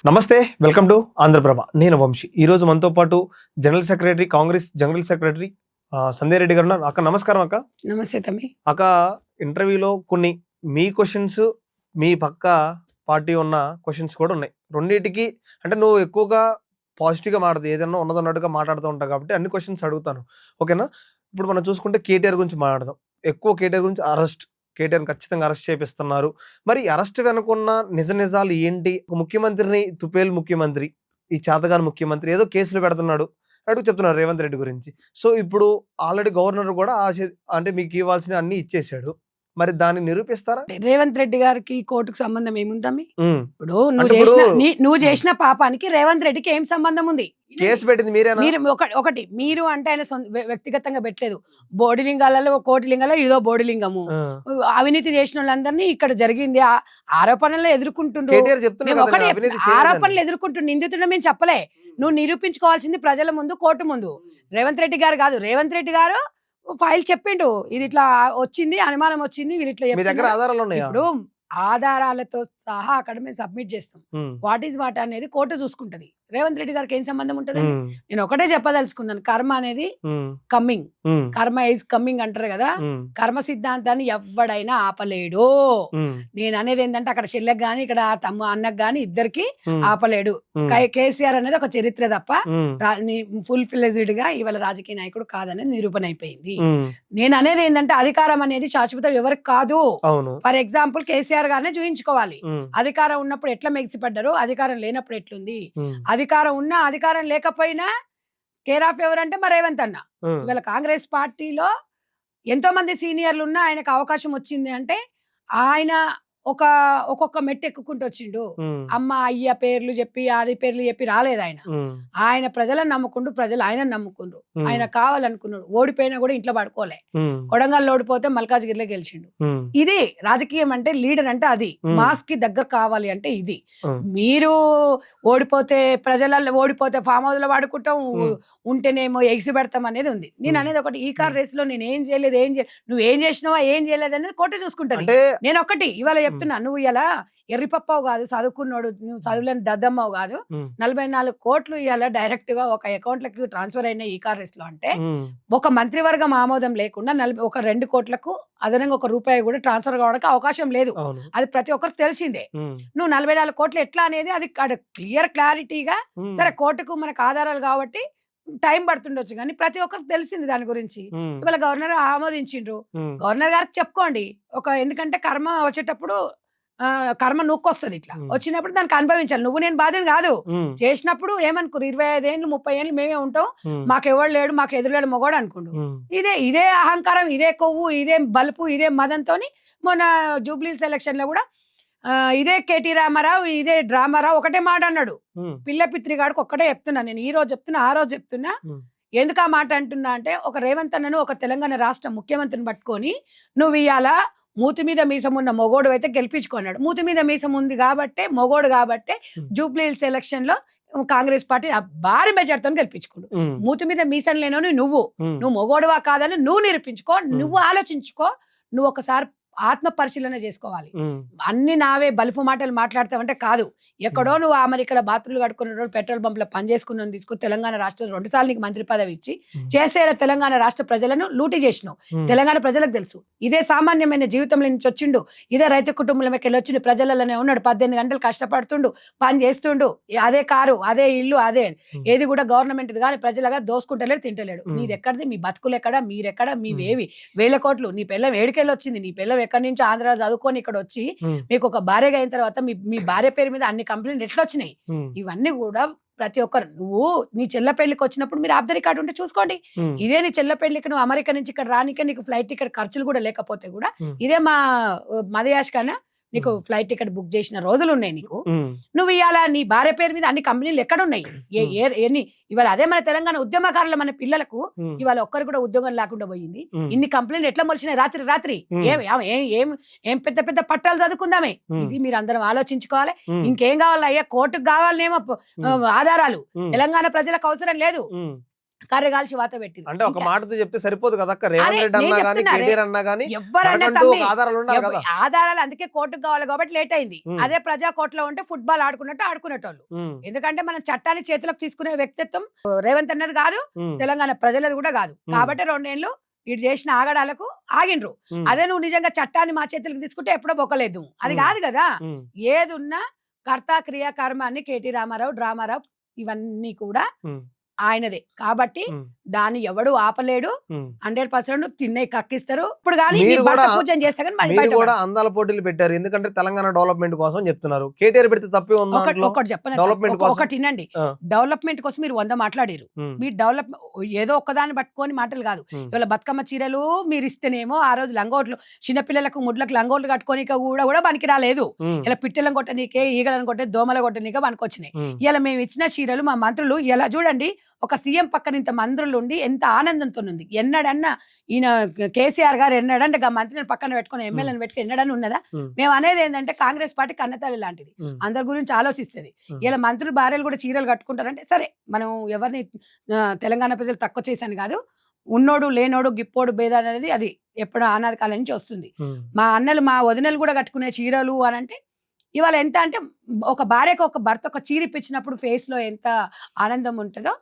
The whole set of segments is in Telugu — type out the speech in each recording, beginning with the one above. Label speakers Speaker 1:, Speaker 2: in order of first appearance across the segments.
Speaker 1: నమస్తే, వెల్కమ్ టు ఆంధ్రప్రభ. నేను వంశీ. ఈరోజు మనతో పాటు general secretary, Congress general secretary Sandhya Reddy గారు ఉన్నారు. అక్క నమస్కారం. అక్క
Speaker 2: నమస్తే తమ్మి.
Speaker 1: అక్క, ఇంటర్వ్యూలో కొన్ని మీ క్వశ్చన్స్, మీ పక్క పార్టీ ఉన్న క్వశ్చన్స్ కూడా ఉన్నాయి. రెండింటికి అంటే నువ్వు ఎక్కువగా పాజిటివ్గా మాట్లాడదు, ఏదన్నా ఉన్నదన్నట్టుగా మాట్లాడుతూ ఉంటావు కాబట్టి అన్ని క్వశ్చన్స్ అడుగుతాను, ఓకేనా? ఇప్పుడు మనం చూసుకుంటే కేటీఆర్ గురించి మాట్లాడదాం. ఎక్కువ కేటీఆర్ గురించి కేటీఆర్ ఖచ్చితంగా అరెస్ట్ చేపిస్తున్నారు. మరి అరెస్ట్ వెనుకున్న నిజాలు ఏంటి? ముఖ్యమంత్రిని తుపేల్ ముఖ్యమంత్రి, ఈ చేతగాని ముఖ్యమంత్రి ఏదో కేసులు పెడుతున్నాడు అడుగు చెప్తున్నారు రేవంత్ రెడ్డి గురించి. సో ఇప్పుడు ఆల్రెడీ గవర్నర్ కూడా అంటే మీకు ఇవ్వాల్సిన అన్ని ఇచ్చేసాడు. మరి దాన్ని నిరూపిస్తారా?
Speaker 2: రేవంత్ రెడ్డి గారికి కోర్టుకు సంబంధం ఏముందమ్మి? ఇప్పుడు నువ్వు చేసిన పాపానికి రేవంత్ రెడ్డికి ఏం సంబంధం ఉంది?
Speaker 1: కేసు పెట్టింది మీరేనా?
Speaker 2: ఒకటి మీరు అంటే ఆయన వ్యక్తిగతంగా పెట్టలేదు. బోడిలింగాలలో కోటిలింగాలో ఇదో బోడిలింగము. అవినీతి చేసిన వాళ్ళందరినీ ఇక్కడ జరిగింది ఆరోపణలు ఎదుర్కొంటుండ్రు. ఆరోపణలు ఎదుర్కొంటుండ్రు, నిందితుడు మేము చెప్పలే. నువ్వు నిరూపించుకోవాల్సింది ప్రజల ముందు, కోర్టు ముందు. రేవంత్ రెడ్డి గారు కాదు. రేవంత్ రెడ్డి గారు ఫైల్ చెప్పిండు, ఇది ఇట్లా వచ్చింది, అనుమానం వచ్చింది, వీళ్ళు ఇట్లా. ఇప్పుడు ఆధారాలతో సహా అక్కడ మేము సబ్మిట్ చేస్తాం. వాట్ ఈజ్ వాట్ అనేది కోర్టు చూసుకుంటది. రేవంత్ రెడ్డి గారికి ఏం సంబంధం ఉంటది? నేను ఒకటే చెప్పదలుచుకున్నాను, కర్మ అనేది కమ్మింగ్, కర్మ ఈజ్ కమ్మింగ్ అంటారు కదా. కర్మ సిద్ధాంతాన్ని ఎవడైనా ఆపలేడు. నేను అనేది ఏంటంటే అక్కడ చెల్లెకి గాని ఇక్కడ అన్నకు గాని ఇద్దరికి ఆపలేడు. కేసీఆర్ అనేది ఒక చరిత్ర తప్ప ఫుల్ ఫ్లెజ్డ్ గా ఇవాళ రాజకీయ నాయకుడు కాదనేది నిరూపణ అయిపోయింది. నేను అనేది ఏంటంటే అధికారం అనేది శాశ్వతం ఎవరికి కాదు. ఫర్ ఎగ్జాంపుల్ కేసీఆర్ గారినే చూయించుకోవాలి. అధికారం ఉన్నప్పుడు ఎట్లా మెగిసిపడ్డారు, అధికారం లేనప్పుడు ఎట్లుంది. అధికారం ఉన్నా అధికారం లేకపోయినా కేర్ ఆఫ్ ఎవరంటే మరి రేవంత్ అన్న. ఇవాళ కాంగ్రెస్ పార్టీలో ఎంతో మంది సీనియర్లు ఉన్నా ఆయనకు అవకాశం వచ్చింది అంటే ఆయన ఒక్కొక్క మెట్టు ఎక్కుకుంటూ వచ్చిండు. అమ్మ అయ్య పేర్లు చెప్పి ఆది పేర్లు చెప్పి రాలేదు ఆయన. ఆయన ప్రజలను నమ్ముకుంటూ, ప్రజలు ఆయన నమ్ముకుండ్రు. ఆయన కావాలనుకున్నాడు. ఓడిపోయినా కూడా ఇంట్లో పడుకోలే. కొడంగల్లో ఓడిపోతే మల్కాజ్గిరిలో గెలిచిండు. ఇది రాజకీయం అంటే, లీడర్ అంటే అది. మాస్ కి దగ్గర కావాలి అంటే ఇది. మీరు ఓడిపోతే ప్రజలలో ఓడిపోతే ఫామ్ హౌస్ లో వాడుకుంటాం, ఉంటేనేమో ఎగిసి పెడతాం అనేది ఉంది. నేను అనేది ఒకటి, ఈ కార్ రేస్ లో నేను ఏం చేయలేదు, నువ్వు ఏం చేసినావా ఏం చేయలేదు అనేది కోర్టు చూసుకుంటది. నేను ఒకటి ఇవాళ చెప్తున్నా, నువ్వు ఇలా ఎర్రిపప్పావు కాదు, చదువుకున్నాడు, నువ్వు చదువులేని దద్దమ్మవు కాదు. 44 కోట్లు ఇవాళ డైరెక్ట్ గా ఒక అకౌంట్లకి ట్రాన్స్ఫర్ అయిన ఈ కార్ లో అంటే ఒక మంత్రివర్గం ఆమోదం లేకుండా ఒక 2 కోట్లకు అదనంగా ₹1 కూడా ట్రాన్స్ఫర్ కావడానికి అవకాశం లేదు. అది ప్రతి ఒక్కరికి తెలిసిందే. నువ్వు 44 కోట్లు ఎట్లా అనేది అది క్లారిటీగా, సరే కోర్టుకు మనకు ఆధారాలు కాబట్టి టైం పడుతుండొచ్చు కానీ ప్రతి ఒక్కరికి తెలిసింది దాని గురించి. ఇవాళ గవర్నర్ ఆమోదించిండ్రు. గవర్నర్ గారికి చెప్పుకోండి. ఎందుకంటే కర్మ వచ్చేటప్పుడు కర్మ నూక్కొస్తుంది. ఇట్లా వచ్చినప్పుడు దానికి అనుభవించాలి. నువ్వు నేను బాధ్యత కాదు. చేసినప్పుడు ఏమనుకోరు, 25 ఏళ్ళు 30 ఏళ్ళు మేమే ఉంటాం, మాకెవడు లేడు, మాకు ఎదురులేడు మొగోడు అనుకుండు. ఇదే అహంకారం, ఇదే కొవ్వు, ఇదే బలుపు, ఇదే మదంతో మొన్న జూబ్లీస్ ఎలక్షన్ లో కూడా ఇదే కేటీ రామారావు, ఇదే డ్రామారావు ఒకటే మాట అన్నాడు. పిల్ల పిత్రిగాడికి ఒక్కటే చెప్తున్నా, నేను ఈ రోజు చెప్తున్నా, ఆ రోజు చెప్తున్నా. ఎందుకు ఆ మాట అంటున్నా అంటే, ఒక రేవంత్ అన్నను ఒక తెలంగాణ రాష్ట్ర ముఖ్యమంత్రిని పట్టుకొని నువ్వు ఇవాళ మూతి మీద మీసం ఉన్న మొగోడు అయితే గెలిపించుకున్నాడు. మూతి మీద మీసం ఉంది కాబట్టి, మొగోడు కాబట్టి జూబ్లీహిల్స్ ఎలక్షన్ లో కాంగ్రెస్ పార్టీ భారీ మెజార్టీతో గెలిపించుకోండు. మూతి మీద మీసం లేనని నువ్వు మొగోడువా కాదని నువ్వు నిరూపించుకో. నువ్వు ఆలోచించుకో. నువ్వు ఒకసారి ఆత్మ పరిశీలన చేసుకోవాలి. అన్ని నావే బలుపు మాటలు మాట్లాడతావంటే కాదు. ఎక్కడో నువ్వు అమెరికాలో బాత్రూలు కట్టుకున్న పెట్రోల్ బంప్ లో పని చేసుకున్నాను తీసుకుని తెలంగాణ రాష్ట్రం 2 సార్లు నీకు మంత్రి పదవి ఇచ్చి చేసేలా తెలంగాణ రాష్ట్ర ప్రజలను లూటీ చేసినావు. తెలంగాణ ప్రజలకు తెలుసు. ఇదే సామాన్యమైన జీవితంలో నుంచి వచ్చిండు, ఇదే రైతు కుటుంబంలోకి వెళ్ళి వచ్చిండు, ప్రజలలోనే ఉన్నాడు. 18 గంటలు కష్టపడుతుండు, పని చేస్తుండు, అదే కారు, అదే ఇల్లు, అదే ఏది కూడా గవర్నమెంట్ కానీ ప్రజలుగా దోసుకుంటలేడు, తింటలేడు. నీది ఎక్కడిది? మీ బతుకులు ఎక్కడ? మీరెక్కడ? మీవేవి 1000 కోట్లు? నీ పిల్ల ఏడికెళ్ళి వచ్చింది? నీ పిల్ల ఎక్కడి నుంచి ఆంధ్ర చదువుకొని ఇక్కడ వచ్చి మీకు ఒక భార్యగా అయిన తర్వాత మీ భార్య పేరు మీద అన్ని కంప్లైంట్ ఎట్లా వచ్చినాయి? ఇవన్నీ కూడా ప్రతి ఒక్కరు, నువ్వు నీ చెల్ల పెళ్లికి వచ్చినప్పుడు మీరు ఆఫ్ ద రికార్డ్ ఉంటే చూసుకోండి. ఇదే నీ చెల్ల పెళ్లికి నువ్వు అమెరికా నుంచి ఇక్కడ రానికే నీకు ఫ్లైట్ టికెట్ ఖర్చులు కూడా లేకపోతే కూడా ఇదే మా మదయాష్ కన్నా నీకు ఫ్లైట్ టికెట్ బుక్ చేసిన రోజులు ఉన్నాయి నీకు. నువ్వు ఇవాళ నీ భార్య పేరు మీద అన్ని కంపెనీలు ఎక్కడున్నాయి? ఎన్ని? ఇవాళ అదే మన తెలంగాణ ఉద్యమకారుల మన పిల్లలకు ఇవాళ ఒక్కరు కూడా ఉద్యోగం లేకుండా పోయింది. ఇన్ని కంపెనీలు ఎట్లా మొలిచినాయి? రాత్రి ఏం పెద్ద పెద్ద పట్టాలు చదువుకుందామే. ఇది మీరు అందరం ఆలోచించుకోవాలి. ఇంకేం కావాలి? అయ్యా కోర్టుకు కావాలనేమో ఆధారాలు. తెలంగాణ ప్రజలకు అవసరం లేదు. కర్రగాల్చి వాత పెట్టి
Speaker 1: అంటే ఒక మాటతో చెప్తే సరిపోదు కదా అక్క. రేవంత్ రెడ్డి
Speaker 2: నేను
Speaker 1: అన్నా కానీ
Speaker 2: చెప్తున్నా,
Speaker 1: కేటీఆర్ అన్నా కానీ
Speaker 2: ఎవరన్నా
Speaker 1: మనకంటూ
Speaker 2: తమ్మి
Speaker 1: ఒక ఆధారాలు ఉండాలి కదా.
Speaker 2: ఆధారాలు అందుకే కోర్టుకు కావాలి కాబట్టి లేట్ అయింది. అదే ప్రజా కోర్టులో ఉంటే ఫుట్బాల్ ఆడుకున్నట్టు ఆడుకునేటోళ్ళు. ఎందుకంటే మనం చట్టాన్ని చేతిలోకి తీసుకునే వ్యక్తిత్వం రేవంత్ అన్నది కాదు, తెలంగాణ ప్రజలది కూడా కాదు. కాబట్టి 2 ఏళ్ళు ఇటు చేసిన ఆగడాలకు ఆగిండ్రు. అదే నువ్వు నిజంగా చట్టాన్ని మా చేతులకు తీసుకుంటే ఎప్పుడో బొక్కలేదు. అది కాదు కదా. ఏదున్నా కర్త క్రియ కర్మ అని కేటీ రామారావు డ్రామారావు ఇవన్నీ కూడా ఆయనదే. కాబట్టి దాన్ని ఎవడు ఆపలేడు. 100% తిన్నే కక్కిస్తారు. ఇప్పుడు కానీ పూజన చేస్తే
Speaker 1: కూడా అందాల పోటీలు పెట్టారు. ఎందుకంటే తెలంగాణ డెవలప్మెంట్ కోసం చెప్తున్నారు. కేటీఆర్ పెడితే తప్పే ఉంది.
Speaker 2: ఒకటి చెప్పండి, ఒకటి వినండి. డెవలప్మెంట్ కోసం మీరు 100 మాట్లాడారు. మీరు డెవలప్ ఏదో ఒక్కదాన్ని పట్టుకొని మాటలు కాదు. ఇవాళ బతుకమ్మ చీరలు మీరు ఇస్తేనేమో ఆ రోజు లంగోట్లు చిన్నపిల్లలకు ముడ్లకు లంగోట్లు కట్టుకొని కూడా పనికి రాలేదు. ఇలా పిట్టెలను కొట్టనీకే, ఈగలను కొట్టే, దోమల కొట్టనీకే పనికొచ్చినాయి. ఇలా మేము ఇచ్చిన చీరలు మా మంత్రులు ఇలా చూడండి, ఒక సీఎం పక్కన ఇంత మంత్రులు ఉండి ఎంత ఆనందంతో ఉంది. ఎన్నడన్నా ఈయన కేసీఆర్ గారు ఎన్నడంటే మంత్రిని పక్కన పెట్టుకుని ఎమ్మెల్యేని పెట్టుకుని ఎన్నడన్నా ఉన్నదా? మేము అనేది ఏంటంటే కాంగ్రెస్ పార్టీ కన్నతల్లి లాంటిది, అందరి గురించి ఆలోచిస్తుంది. ఇలా మంత్రులు భార్యలు కూడా చీరలు కట్టుకుంటారంటే సరే, మనం ఎవరిని తెలంగాణ ప్రజలు తక్కువ చేశాను కాదు. ఉన్నోడు లేనోడు గిప్పోడు భేద అనేది అది ఎప్పుడు ఆనాది కాలం నుంచి వస్తుంది. మా అన్నలు మా వదినలు కూడా కట్టుకునే చీరలు అని అంటే ఇవాళ ఎంత అంటే ఒక భార్యకు ఒక భర్త ఒక చీర ఇప్పించినప్పుడు ఫేస్ లో ఎంత ఆనందం ఉంటుందో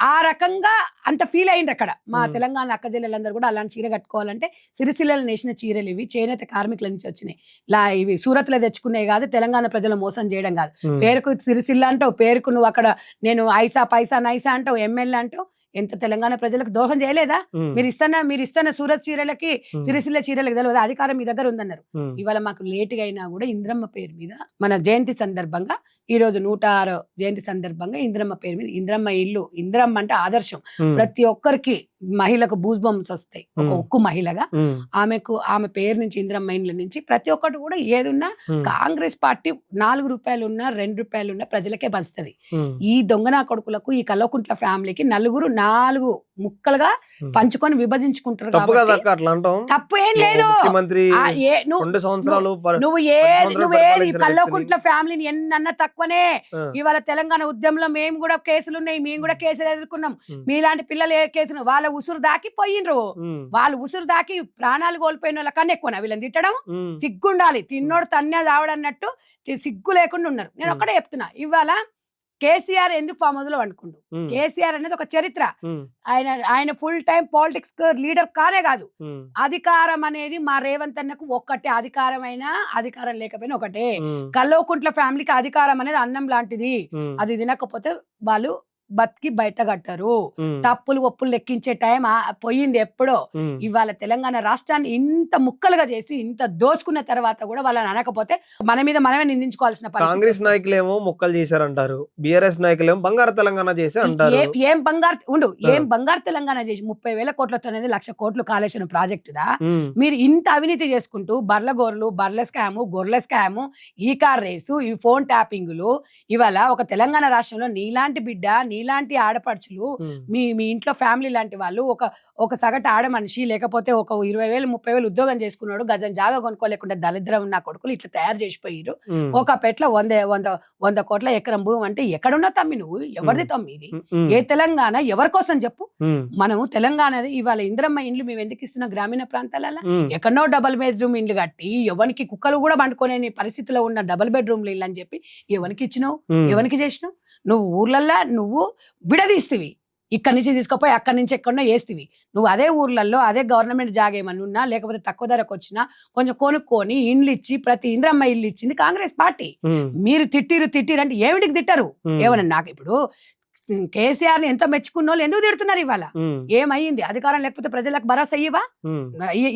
Speaker 2: ఆ రకంగా అంత ఫీల్ అయింది అక్కడ. మా తెలంగాణ అక్క చెల్లెలందరూ కూడా అలాంటి చీర కట్టుకోవాలంటే సిరిసిల్లలు నేసిన చీరలు ఇవి చేనేత కార్మికుల నుంచి వచ్చినాయి. ఇవి సూరత్ లో తెచ్చుకునే కాదు, తెలంగాణ ప్రజలు మోసం చేయడం కాదు. పేరుకు సిరిసిల్ల అంటావు, పేరుకు నువ్వు అక్కడ నేను ఐసా పైసా నైసా అంటావు, ఎమ్మెల్యే అంటావు. ఎంత తెలంగాణ ప్రజలకు దోహం చేయలేదా? మీరు ఇస్తున్న సూరత్ చీరలకి సిరిసిల్ల చీరలకు తెలియదు, అధికారం మీ దగ్గర ఉందన్నారు. ఇవాళ మాకు లేటుగా అయినా కూడా ఇంద్రమ్మ పేరు మీద మన జయంతి సందర్భంగా ఈ రోజు 106 జయంతి సందర్భంగా ఇంద్రమ్మ పేరు మీద ఇంద్రమ్మ ఇల్లు, ఇంద్రమ్మ అంటే ఆదర్శం. ప్రతి ఒక్కరికి మహిళకు బూస్ బంప్స్ వస్తాయి. ఒక ఉక్కు మహిళగా ఆమె పేరు నుంచి ఇంద్రమ్మ ఇండ్ల నుంచి ప్రతి ఒక్కటి కూడా ఏదున్నా కాంగ్రెస్ పార్టీ 4 రూపాయలు ఉన్నా 2 రూపాయలు ఉన్నా ప్రజలకే పంచుతుంది. ఈ దొంగనా కొడుకులకు ఈ కల్వకుంట్ల ఫ్యామిలీకి 4 ముక్కలుగా పంచుకొని విభజించుకుంటారు. తప్పు ఏం లేదు. నువ్వు ఏది కల్వకుంట్ల ఫ్యామిలీని ఎన్నన్నా తక్కువనే. ఇవాళ తెలంగాణ ఉద్యమంలో మేము కూడా కేసులు ఉన్నాయి, మేము కూడా కేసులు ఎదుర్కొన్నాం. మీలాంటి పిల్లలు ఏ కేసులు వాళ్ళ ఉసురు దాకి పోయినరు. వాళ్ళు ఉసురు దాకి ప్రాణాలు కోల్పోయిన వాళ్ళ కన్నా ఎక్కువ వీళ్ళని తిట్టడం సిగ్గుండాలి. తిన్నోడు తన్నే దావడన్నట్టు సిగ్గు లేకుండా ఉన్నారు. నేను ఒక్కడే చెప్తున్నా, ఇవాళ కేసీఆర్ ఎందుకు ఫామ్ హౌస్ లో అనుకుండు? కేసీఆర్ అనేది ఒక చరిత్ర. ఆయన ఫుల్ టైం పాలిటిక్స్ లీడర్ కానే కాదు. అధికారం అనేది మా రేవంత్ అన్నకు ఒక్కటే, అధికారం అయినా అధికారం లేకపోయినా ఒకటే. కల్వకుంట్ల ఫ్యామిలీకి అధికారం అనేది అన్నం లాంటిది. అది తినకపోతే వాళ్ళు బతికి బయట కట్టారు. తప్పులు ఒప్పులు లెక్కించే టైం పోయింది ఎప్పుడో. ఇవాళ తెలంగాణ రాష్ట్రాన్ని ఇంత ముక్కలుగా చేసి ఇంత దోసుకున్న తర్వాత కూడా వాళ్ళని అనకపోతే మన మీద మనమే నిందించుకోవాల్సిన పరిస్థితి.
Speaker 1: కాంగ్రెస్ నాయకులేమో ముక్కలు చేశారంటారు, బీఆర్ఎస్ నాయకులేమో బంగారు తెలంగాణ చేసి అంటారు.
Speaker 2: ఏం బంగారు తెలంగాణ చేసి 30,000 కోట్లతో అనేది 1,00,000 కోట్లు కాళేశ్వరం ప్రాజెక్టుదా? మీరు ఇంత అవినీతి చేసుకుంటూ బర్ల స్కాము, గొర్రెల స్కాము, ఈ కార్ రేసు, ఈ ఫోన్ ట్యాపింగులు. ఇవాళ ఒక తెలంగాణ రాష్ట్రంలో నీలాంటి బిడ్డ, నీలాంటి ఆడపడుచులు, మీ ఇంట్లో ఫ్యామిలీ లాంటి వాళ్ళు, ఒక సగటు ఆడ మనిషి లేకపోతే ఒక 20,000 30,000 ఉద్యోగం చేసుకున్నాడు, గజం జాగా కొనుక్కోలేకుండా దరిద్రం ఉన్న కొడుకులు ఇట్లా తయారు చేసిపోయారు. ఒక పెట్ల 100 కోట్ల ఎకరం భూమి అంటే ఎక్కడున్నా తమ్మి నువ్వు? ఎవరిది తమ్మి ఇది? ఏ తెలంగాణ ఎవరి కోసం చెప్పు? మనము తెలంగాణ ఇవాళ ఇంద్రమ్మ ఇండ్లు మేము ఎందుకు ఇస్తున్నాం? గ్రామీణ ప్రాంతాలలో ఎక్కడో డబుల్ బెడ్రూమ్ ఇండ్లు కట్టి ఎవరికి కుక్కలు కూడా పండుకునే పరిస్థితిలో ఉన్న డబుల్ బెడ్రూమ్లు ఇల్లు అని చెప్పి ఎవరికి ఇచ్చినావు? ఎవరికి చేసినావు? నువ్వు ఊర్లల్లో నువ్వు విడదీస్తివి. ఇక్కడి నుంచి తీసుకుపోయి అక్కడి నుంచి ఎక్కడో వేస్తివి. నువ్వు అదే ఊర్లలో అదే గవర్నమెంట్ జాగా ఏమన్నా ఉన్నా లేకపోతే తక్కువ ధరకు వచ్చినా కొంచెం కొనుక్కొని ఇండ్లు ఇచ్చి ప్రతి ఇంద్రమ్మ ఇల్లు ఇచ్చింది కాంగ్రెస్ పార్టీ. మీరు తిట్టిరు అంటే ఏమిటికి తిట్టరు? ఏమన్నా నాకు ఇప్పుడు కేసీఆర్ ని ఎంత మెచ్చుకున్న వాళ్ళు ఎందుకు తిడుతున్నారు? ఇవాళ ఏమయ్యింది? అధికారం లేకపోతే ప్రజలకు భరోసా ఇవ్వవా?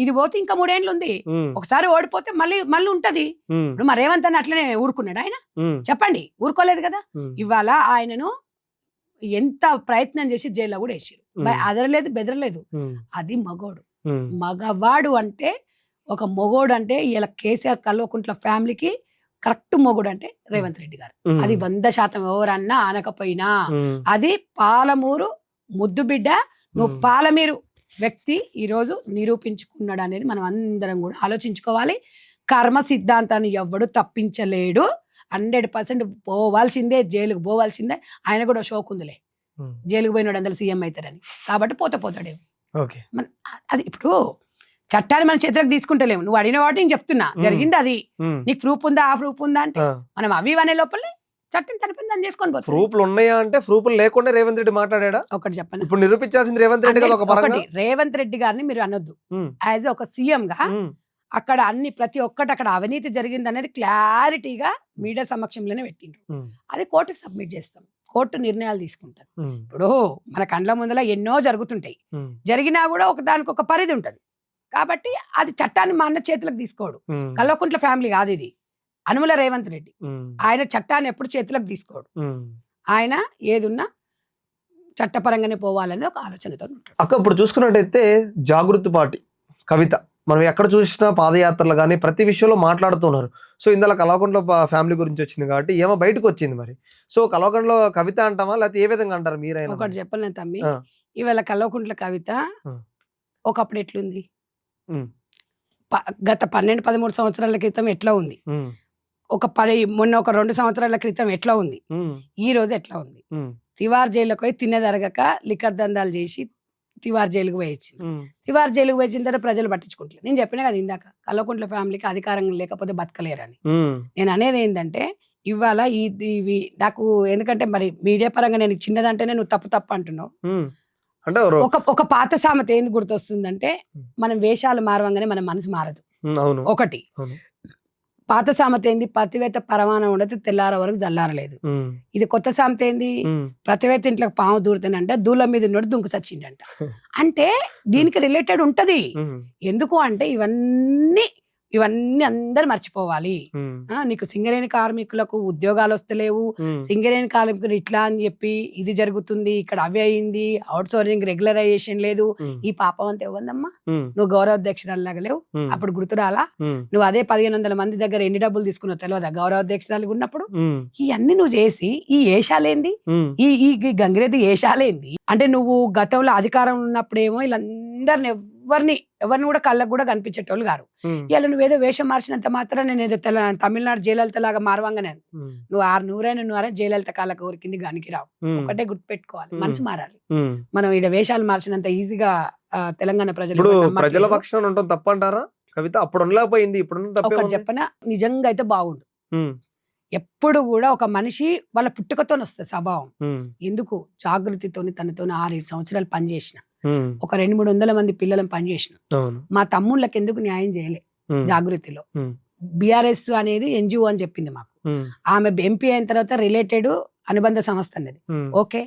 Speaker 2: ఇది పోతే ఇంకా 3 ఏళ్ళు ఉంది. ఒకసారి ఓడిపోతే మళ్ళీ ఉంటది. ఇప్పుడు మా రేవంత్ అని అట్లనే ఊరుకున్నాడు ఆయన? చెప్పండి, ఊరుకోలేదు కదా. ఇవాళ ఆయనను ఎంత ప్రయత్నం చేసి జైల్లో కూడా వేసారు. అదరలేదు, బెదరలేదు. అది మగోడు. మగవాడు అంటే ఒక మొగోడు అంటే ఇలా కేసీఆర్ కల్వకుంట్ల ఫ్యామిలీకి కరెక్ట్ మొగుడు అంటే రేవంత్ రెడ్డి గారు. అది 100% ఎవరన్నా అనకపోయినా. అది పాలమూరు ముద్దు బిడ్డ, నువ్వు పాలమూరు వ్యక్తి ఈరోజు నిరూపించుకున్నాడు అనేది మనం అందరం కూడా ఆలోచించుకోవాలి. కర్మ సిద్ధాంతాన్ని ఎవ్వడు తప్పించలేడు. 100% పోవాల్సిందే, జైలుకు పోవాల్సిందే. ఆయన కూడా షోక్ ఉందిలే, జైలుకు పోయినోడు అందరూ సీఎం అవుతారని. కాబట్టి పోతాడేమో.
Speaker 1: ఓకే.
Speaker 2: అది ఇప్పుడు చట్టాన్ని మన చేతులకు తీసుకుంటలేము. నువ్వు అడిగిన వాటి నేను చెప్తున్నా, జరిగింది అది. నీకు ప్రూఫ్ ఉందా, ఆ ప్రూఫ్ ఉందా అంటే మనం అవి అనే లోపలే చట్టం తన పని దాన్ని చేసుకొని పోతాం.
Speaker 1: ప్రూఫ్లు ఉన్నాయా అంటే ప్రూఫ్లు లేకుండా రేవంత్ రెడ్డి మాట్లాడా? ఒకటి
Speaker 2: చెప్పండి,
Speaker 1: ఇప్పుడు నిరూపించాల్సింది రేవంత్ రెడ్డి కదా.
Speaker 2: ఒకటి రేవంత్ రెడ్డి గారిని మీరు అనొద్దు. యాజ్ ఒక సీఎం గా అక్కడ అన్ని ప్రతి ఒక్కటి అక్కడ అవినీతి జరిగింది అనేది క్లారిటీగా మీడియా సమక్షంలోనే పెట్టిండ్రు. అది కోర్టుకు సబ్మిట్ చేస్తాం, కోర్టు నిర్ణయాలు తీసుకుంటారు. ఇప్పుడు మన కండ్ల ముందల ఎన్నో జరుగుతుంటాయి, జరిగినా కూడా దానికి ఒక పరిధి ఉంటది. కాబట్టి అది చట్టాన్ని మా అన్న చేతులకు తీసుకోడు. కల్వకుంట్ల ఫ్యామిలీ కాదు ఇది, అనుముల రేవంత్ రెడ్డి. ఆయన చట్టాన్ని ఎప్పుడు చేతులకు తీసుకోడు. ఆయన ఏదున్నా చట్టపరంగానే పోవాలని ఒక ఆలోచనతో ఉంటాడు.
Speaker 1: అక్క ఇప్పుడు చూసుకున్నట్టయితే జాగృతి పార్టీ కవిత మనం ఎక్కడ చూసినా పాదయాత్రలు కానీ ప్రతి విషయంలో మాట్లాడుతున్నారు. సో ఇందులో కల్వకుంట్ల ఫ్యామిలీ గురించి వచ్చింది కాబట్టి ఏమో బయటకు వచ్చింది. మరి సో కల్వకుంట్ల కవిత అంటామా లేకపోతే ఏ విధంగా అంటారు మీరైనా?
Speaker 2: ఒకటి చెప్పలేను తమ్మి, ఇవాళ కల్వకుంట్ల కవిత ఒకప్పుడు ఎట్లుంది, గత 12-13 సంవత్సరాల క్రితం ఎట్లా ఉంది, మొన్న ఒక 2 సంవత్సరాల క్రితం ఎట్లా ఉంది, ఈ రోజు ఎట్లా ఉంది. తివార్ జైలుకి పోయి తినేదరగక లిక్కర్ దందాలు చేసి తివార్ జైలుకు పోయించింది. తివార్ జైలుకు పోయించిన తర్వాత ప్రజలు పట్టించుకుంటలేదు. నేను చెప్పినా కదా ఇందాక, కల్వకుంట్ల ఫ్యామిలీకి అధికారం లేకపోతే బతకలేరని. నేను అనేది ఏంటంటే ఇవాళ ఇవి నాకు ఎందుకంటే మరి మీడియా పరంగా నేను చిన్నదంటేనే నువ్వు తప్పు అంటున్నావు. ఒక పాత సామెత ఏంది గుర్తొస్తుందంటే, మనం వేషాలు మారవంగానే మన మనసు మారదు. ఒకటి పాత సామెత ఏంది, ప్రతివేత పరమానం ఉండదు తెల్లార వరకు జల్లారలేదు. ఇది కొత్త సామెత ఏంది, ప్రతివేత ఇంట్లోకి పాము దూరుతానంట దూల మీద ఉన్నోడు దుంకు సచ్చిండంట. అంటే దీనికి రిలేటెడ్ ఉంటది. ఎందుకు అంటే ఇవన్నీ అందరు మర్చిపోవాలి. నీకు సింగరేణి కార్మికులకు ఉద్యోగాలు వస్తలేవు, సింగరేణి కార్మికులు ఇట్లా అని చెప్పి ఇది జరుగుతుంది, ఇక్కడ అవి అయింది, అవుట్ సోర్సింగ్ రెగ్యులరైజేషన్ లేదు, ఈ పాపం అంతా ఇవ్వందమ్మా. నువ్వు గౌరవాధ్యక్షురాలు లేవు, అప్పుడు గుర్తురాలా? నువ్వు అదే 1500 మంది దగ్గర ఎన్ని డబ్బులు తీసుకున్నావు తెలియదా గౌరవాధ్యక్షురాలు ఉన్నప్పుడు? ఇవన్నీ నువ్వు చేసి ఈ ఏషాలేంది, ఈ గంగిరెద్ది ఏషాలేంది అంటే, నువ్వు గతంలో అధికారం ఉన్నప్పుడేమో వీళ్ళందరిని ఎవరిని కూడా కళ్ళకు కూడా కనిపించేటోళ్ళు గారు. ఇలా నువ్వేదో వేషం మార్చినంత మాత్రం నేను ఏదో తమిళనాడు జయలలిత లాగా మారవంగానే నువ్వు 600 జయలలిత కాళ్ళకు ఊరికింది గానికి రావు. ఒకటే గుర్తు పెట్టుకోవాలి, మనసు మారాలి. మనం ఇక్కడ వేషాలు మార్చినంత ఈజీగా తెలంగాణ
Speaker 1: ప్రజల పక్షాన ఉంటాం తప్పంటారా కవిత? అప్పుడు ఉండలేకపోయింది, ఇప్పుడు
Speaker 2: ఒకటి చెప్పనా, నిజంగా అయితే బాగుండు. ఎప్పుడు కూడా ఒక మనిషి వాళ్ళ పుట్టుకతో వస్తుంది స్వభావం. ఎందుకు జాగృతితోని తనతో 6-7 సంవత్సరాలు పనిచేసిన, ఒక 200-300 మంది పిల్లలను పనిచేసిన. మా తమ్ముళ్ళకి ఎందుకు న్యాయం చేయలే జాగృతిలో? బిఆర్ఎస్ అనేది ఎన్జిఓ అని చెప్పింది మాకు. ఆమె ఎంపీ అయిన తర్వాత రిలేటెడ్ అనుబంధ సంస్థ అనేది ఓకే,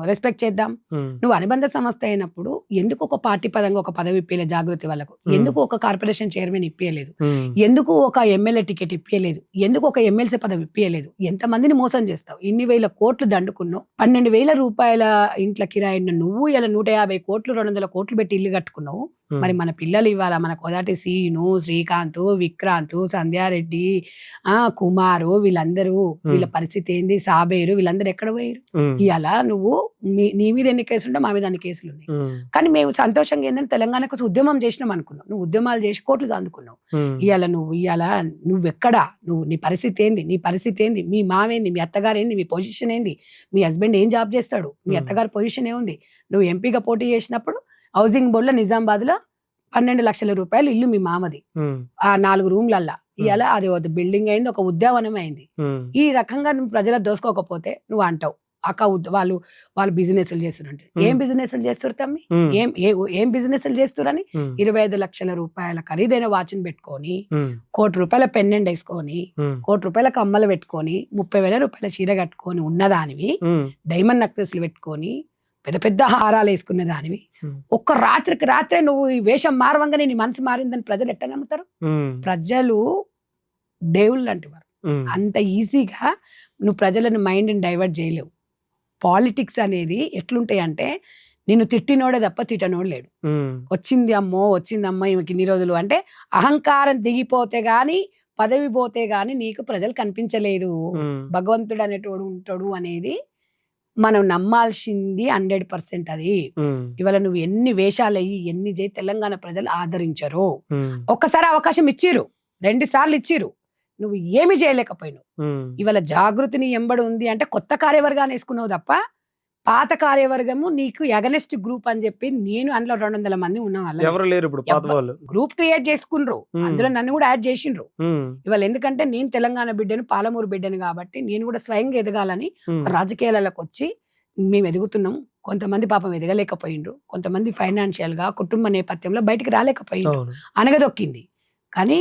Speaker 2: రెస్పెక్ట్ చేద్దాం. నువ్వు అనుబంధ సంస్థ అయినప్పుడు ఎందుకు ఒక పార్టీ పదంగా ఒక పదవి ఇప్పలేదు జాగృతి వాళ్ళకు? ఎందుకు ఒక కార్పొరేషన్ చైర్మన్ ఇప్పియలేదు? ఎందుకు ఒక ఎమ్మెల్యే టికెట్ ఇప్పియలేదు? ఎందుకు ఒక ఎమ్మెల్సీ పదవి ఇప్పియలేదు? ఎంతమందిని మోసం చేస్తావు? ఇన్ని వేల కోట్లు దండుకున్నావు. 12,000 రూపాయల ఇంట్లో కిరాయిన్న నువ్వు ఇలా 150 కోట్లు 200 కోట్లు పెట్టి ఇల్లు కట్టుకున్నావు. మరి మన పిల్లలు ఇవాళ మన కొదాటి సీను, శ్రీకాంత్, విక్రాంత్, సంధ్యారెడ్డి, కుమారు, వీళ్ళందరూ వీళ్ళ పరిస్థితి ఏంది? సాబేరు, వీళ్ళందరూ ఎక్కడ పోయారు? ఇవాళ నువ్వు నీ మీద ఎన్ని కేసులు ఉంటే మా మీద అన్ని కేసులు ఉన్నాయి. కానీ మేము సంతోషంగా ఏంటంటే తెలంగాణ కోసం ఉద్యమం చేసినాం అనుకున్నావు. నువ్వు ఉద్యమాలు చేసి కోట్లు అందుకున్నావు. ఇవాళ నువ్వెక్కడా? నీ పరిస్థితి ఏంది? నీ పరిస్థితి ఏంది? మీ మావేంది? మీ అత్తగారు ఏంది? మీ పొజిషన్ ఏంది? మీ హస్బెండ్ ఏం జాబ్ చేస్తాడు? మీ అత్తగారి పొజిషన్ ఏముంది? నువ్వు ఎంపీగా పోటీ చేసినప్పుడు హౌసింగ్ బోర్డులో నిజామాబాద్ లో 12 లక్షల రూపాయలు ఇల్లు మీ మామది, ఆ 4 రూమ్లల్లా. ఇవాళ అది బిల్డింగ్ అయింది, ఒక ఉద్యానవనం అయింది. ఈ రకంగా నువ్వు ప్రజలకు దోసుకోకపోతే నువ్వు అంటావు అక్క వాళ్ళు బిజినెస్లు చేస్తున్నారు. ఏం బిజినెస్లు చేస్తారు తమ్మి? ఏం బిజినెస్లు చేస్తురని 25 లక్షల రూపాయల ఖరీదైన వాచ్ని పెట్టుకొని, 1 కోటి రూపాయల పెండెంట్ వేసుకొని, 1 కోటి రూపాయల కమ్మలు పెట్టుకొని, 30,000 రూపాయల చీర కట్టుకొని ఉన్నదానివి, డైమండ్ నెక్లెస్లు పెట్టుకొని, పెద్ద పెద్ద హారాలు వేసుకునే దానివి, ఒక్క రాత్రికి రాత్రే నువ్వు ఈ వేషం మారవంగానే నీ మనసు మారిందని ప్రజలు ఎట్లా నమ్ముతారు? ప్రజలు దేవుళ్ళు లాంటి వారు. అంత ఈజీగా నువ్వు ప్రజలను మైండ్ని డైవర్ట్ చేయలేవు. పాలిటిక్స్ అనేది ఎట్లుంటాయి అంటే, నిన్ను తిట్టినోడే తప్ప తిట్టనోడు లేడు. వచ్చింది అమ్మ ఈమెకి ఇన్ని రోజులు అంటే అహంకారం దిగిపోతే గాని, పదవి పోతే గాని నీకు ప్రజలు కనిపించలేదు, భగవంతుడు అనేటోడు ఉంటాడు అనేది మనం నమ్మాల్సింది 100%. అది ఇవాళ నువ్వు ఎన్ని వేషాలు అయ్యి ఎన్ని చేయి తెలంగాణ ప్రజలు ఆదరించరు. ఒక్కసారి అవకాశం ఇచ్చిరు, 2 సార్లు ఇచ్చిరు, నువ్వు ఏమి చేయలేకపోయినావు. ఇవాళ జాగృతిని ఎంబడి ఉంది అంటే కొత్త కార్యవర్గాన్ని వేసుకున్నావు తప్ప పాత కార్యవర్గము నీకు ఎగనెస్ట్ గ్రూప్ అని చెప్పి నేను అందులో 200 మంది ఉన్న వాళ్ళని
Speaker 1: ఎవరు లేరు ఇప్పుడు పాత వాళ్ళు.
Speaker 2: గ్రూప్ క్రియేట్ చేసుకుండ్రు,
Speaker 1: ఉమ్,
Speaker 2: అందులో నన్ను కూడా యాడ్ చేసిండ్రు.
Speaker 1: ఉమ్,
Speaker 2: ఇవాళ ఎందుకంటే నేను తెలంగాణ బిడ్డను, పాలమూరు బిడ్డను కాబట్టి నేను కూడా స్వయంగా ఎదగాలని
Speaker 1: ఉమ్,
Speaker 2: రాజకీయాలకు వచ్చి మేము ఎదుగుతున్నాం. కొంతమంది పాపం ఎదగలేకపోయిండ్రు, కొంతమంది ఫైనాన్షియల్ గా కుటుంబ నేపథ్యంలో బయటికి రాలేకపోయిండ్రు,
Speaker 1: అవును.
Speaker 2: అనగదొక్కింది. కానీ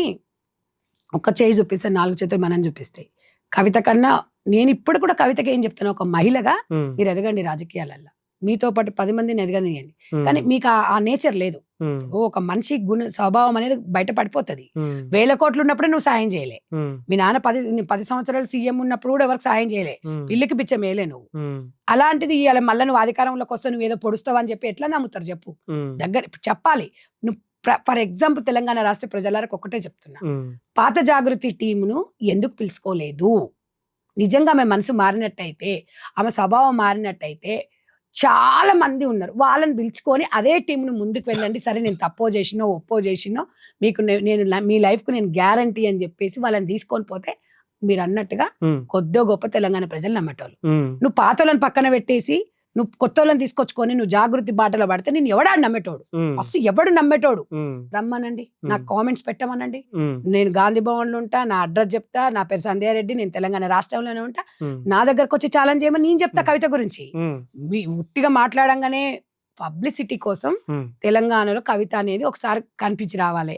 Speaker 2: ఒక్క చేయి చూపిస్తే 4 చేతులు మనం చూపిస్తాయి. కవిత కన్నా నేను ఇప్పుడు కూడా కవితకి ఏం చెప్తాను, ఒక మహిళగా
Speaker 1: ఉమ్,
Speaker 2: మీరు ఎదగండి రాజకీయాలలో, మీతో పాటు 10 మందిని ఎదగనియండి.
Speaker 1: ఉమ్,
Speaker 2: కానీ మీకు ఆ నేచర్ లేదు.
Speaker 1: ఉమ్,
Speaker 2: ఒక మనిషి స్వభావం అనేది బయట పడిపోతుంది.
Speaker 1: ఉమ్,
Speaker 2: 1000 కోట్లు ఉన్నప్పుడే నువ్వు సాయం చేయలే.
Speaker 1: ఉమ్,
Speaker 2: మీ నాన్న 10 సంవత్సరాలు సీఎం ఉన్నప్పుడు కూడా ఎవరికి సాయం చేయలే,
Speaker 1: ఉమ్,
Speaker 2: ఇల్లుకి బిచ్చం వేయలే నువ్వు.
Speaker 1: ఉమ్,
Speaker 2: అలాంటిది ఇవాళ మళ్ళీ నువ్వు అధికారంలోకి వస్తే నువ్వు ఏదో పొడుస్తావు అని చెప్పి ఎట్లా నమ్ముతారు చెప్పు?
Speaker 1: ఉమ్,
Speaker 2: దగ్గర ఇప్పుడు చెప్పాలి. నువ్వు ఫర్ ఎగ్జాంపుల్ తెలంగాణ రాష్ట్ర ప్రజలకు ఒకటే చెప్తున్నా,
Speaker 1: ఉమ్,
Speaker 2: పాత జాగృతి టీమును ఎందుకు పిలుచుకోలేదు? నిజంగా ఆమె మనసు మారినట్టయితే, ఆమె స్వభావం మారినట్టయితే చాలా మంది ఉన్నారు, వాళ్ళని పిలుచుకొని అదే టీంను ముందుకు వెళ్ళండి. సరే నేను తప్పో చేసినో ఒప్పో చేసినో మీకు నేను మీ లైఫ్కు నేను గ్యారంటీ అని చెప్పేసి వాళ్ళని తీసుకొని పోతే మీరు అన్నట్టుగా
Speaker 1: ఉమ్,
Speaker 2: కొద్దో గొప్ప తెలంగాణ ప్రజలు నమ్మేటోళ్ళు.
Speaker 1: ఉమ్,
Speaker 2: నువ్వు పాతోళ్ళని పక్కన పెట్టేసి నువ్వు కొత్తోళ్ళని తీసుకొచ్చుకొని నువ్వు జాగృతి బాటలో పడితే నేను ఎవడా నమ్మేటోడు?
Speaker 1: ఉమ్,
Speaker 2: ఫస్ట్ ఎవడు నమ్మేటోడు?
Speaker 1: ఉమ్,
Speaker 2: రమ్మనండి, నాకు కామెంట్స్ పెట్టమనండి,
Speaker 1: ఉమ్,
Speaker 2: నేను గాంధీ భవన్లో ఉంటా, నా అడ్రస్ చెప్తా, నా పేరు సంధ్యారెడ్డి, నేను తెలంగాణ రాష్ట్రంలోనే ఉంటా,
Speaker 1: ఉమ్,
Speaker 2: నా దగ్గరకు వచ్చి ఛాలెంజ్ చేయమని నేను చెప్తా కవిత గురించి.
Speaker 1: ఉమ్,
Speaker 2: మీ ఉట్టిగా మాట్లాడంగానే పబ్లిసిటీ కోసం
Speaker 1: ఉమ్,
Speaker 2: తెలంగాణలో కవిత అనేది ఒకసారి కనిపించి రావాలి.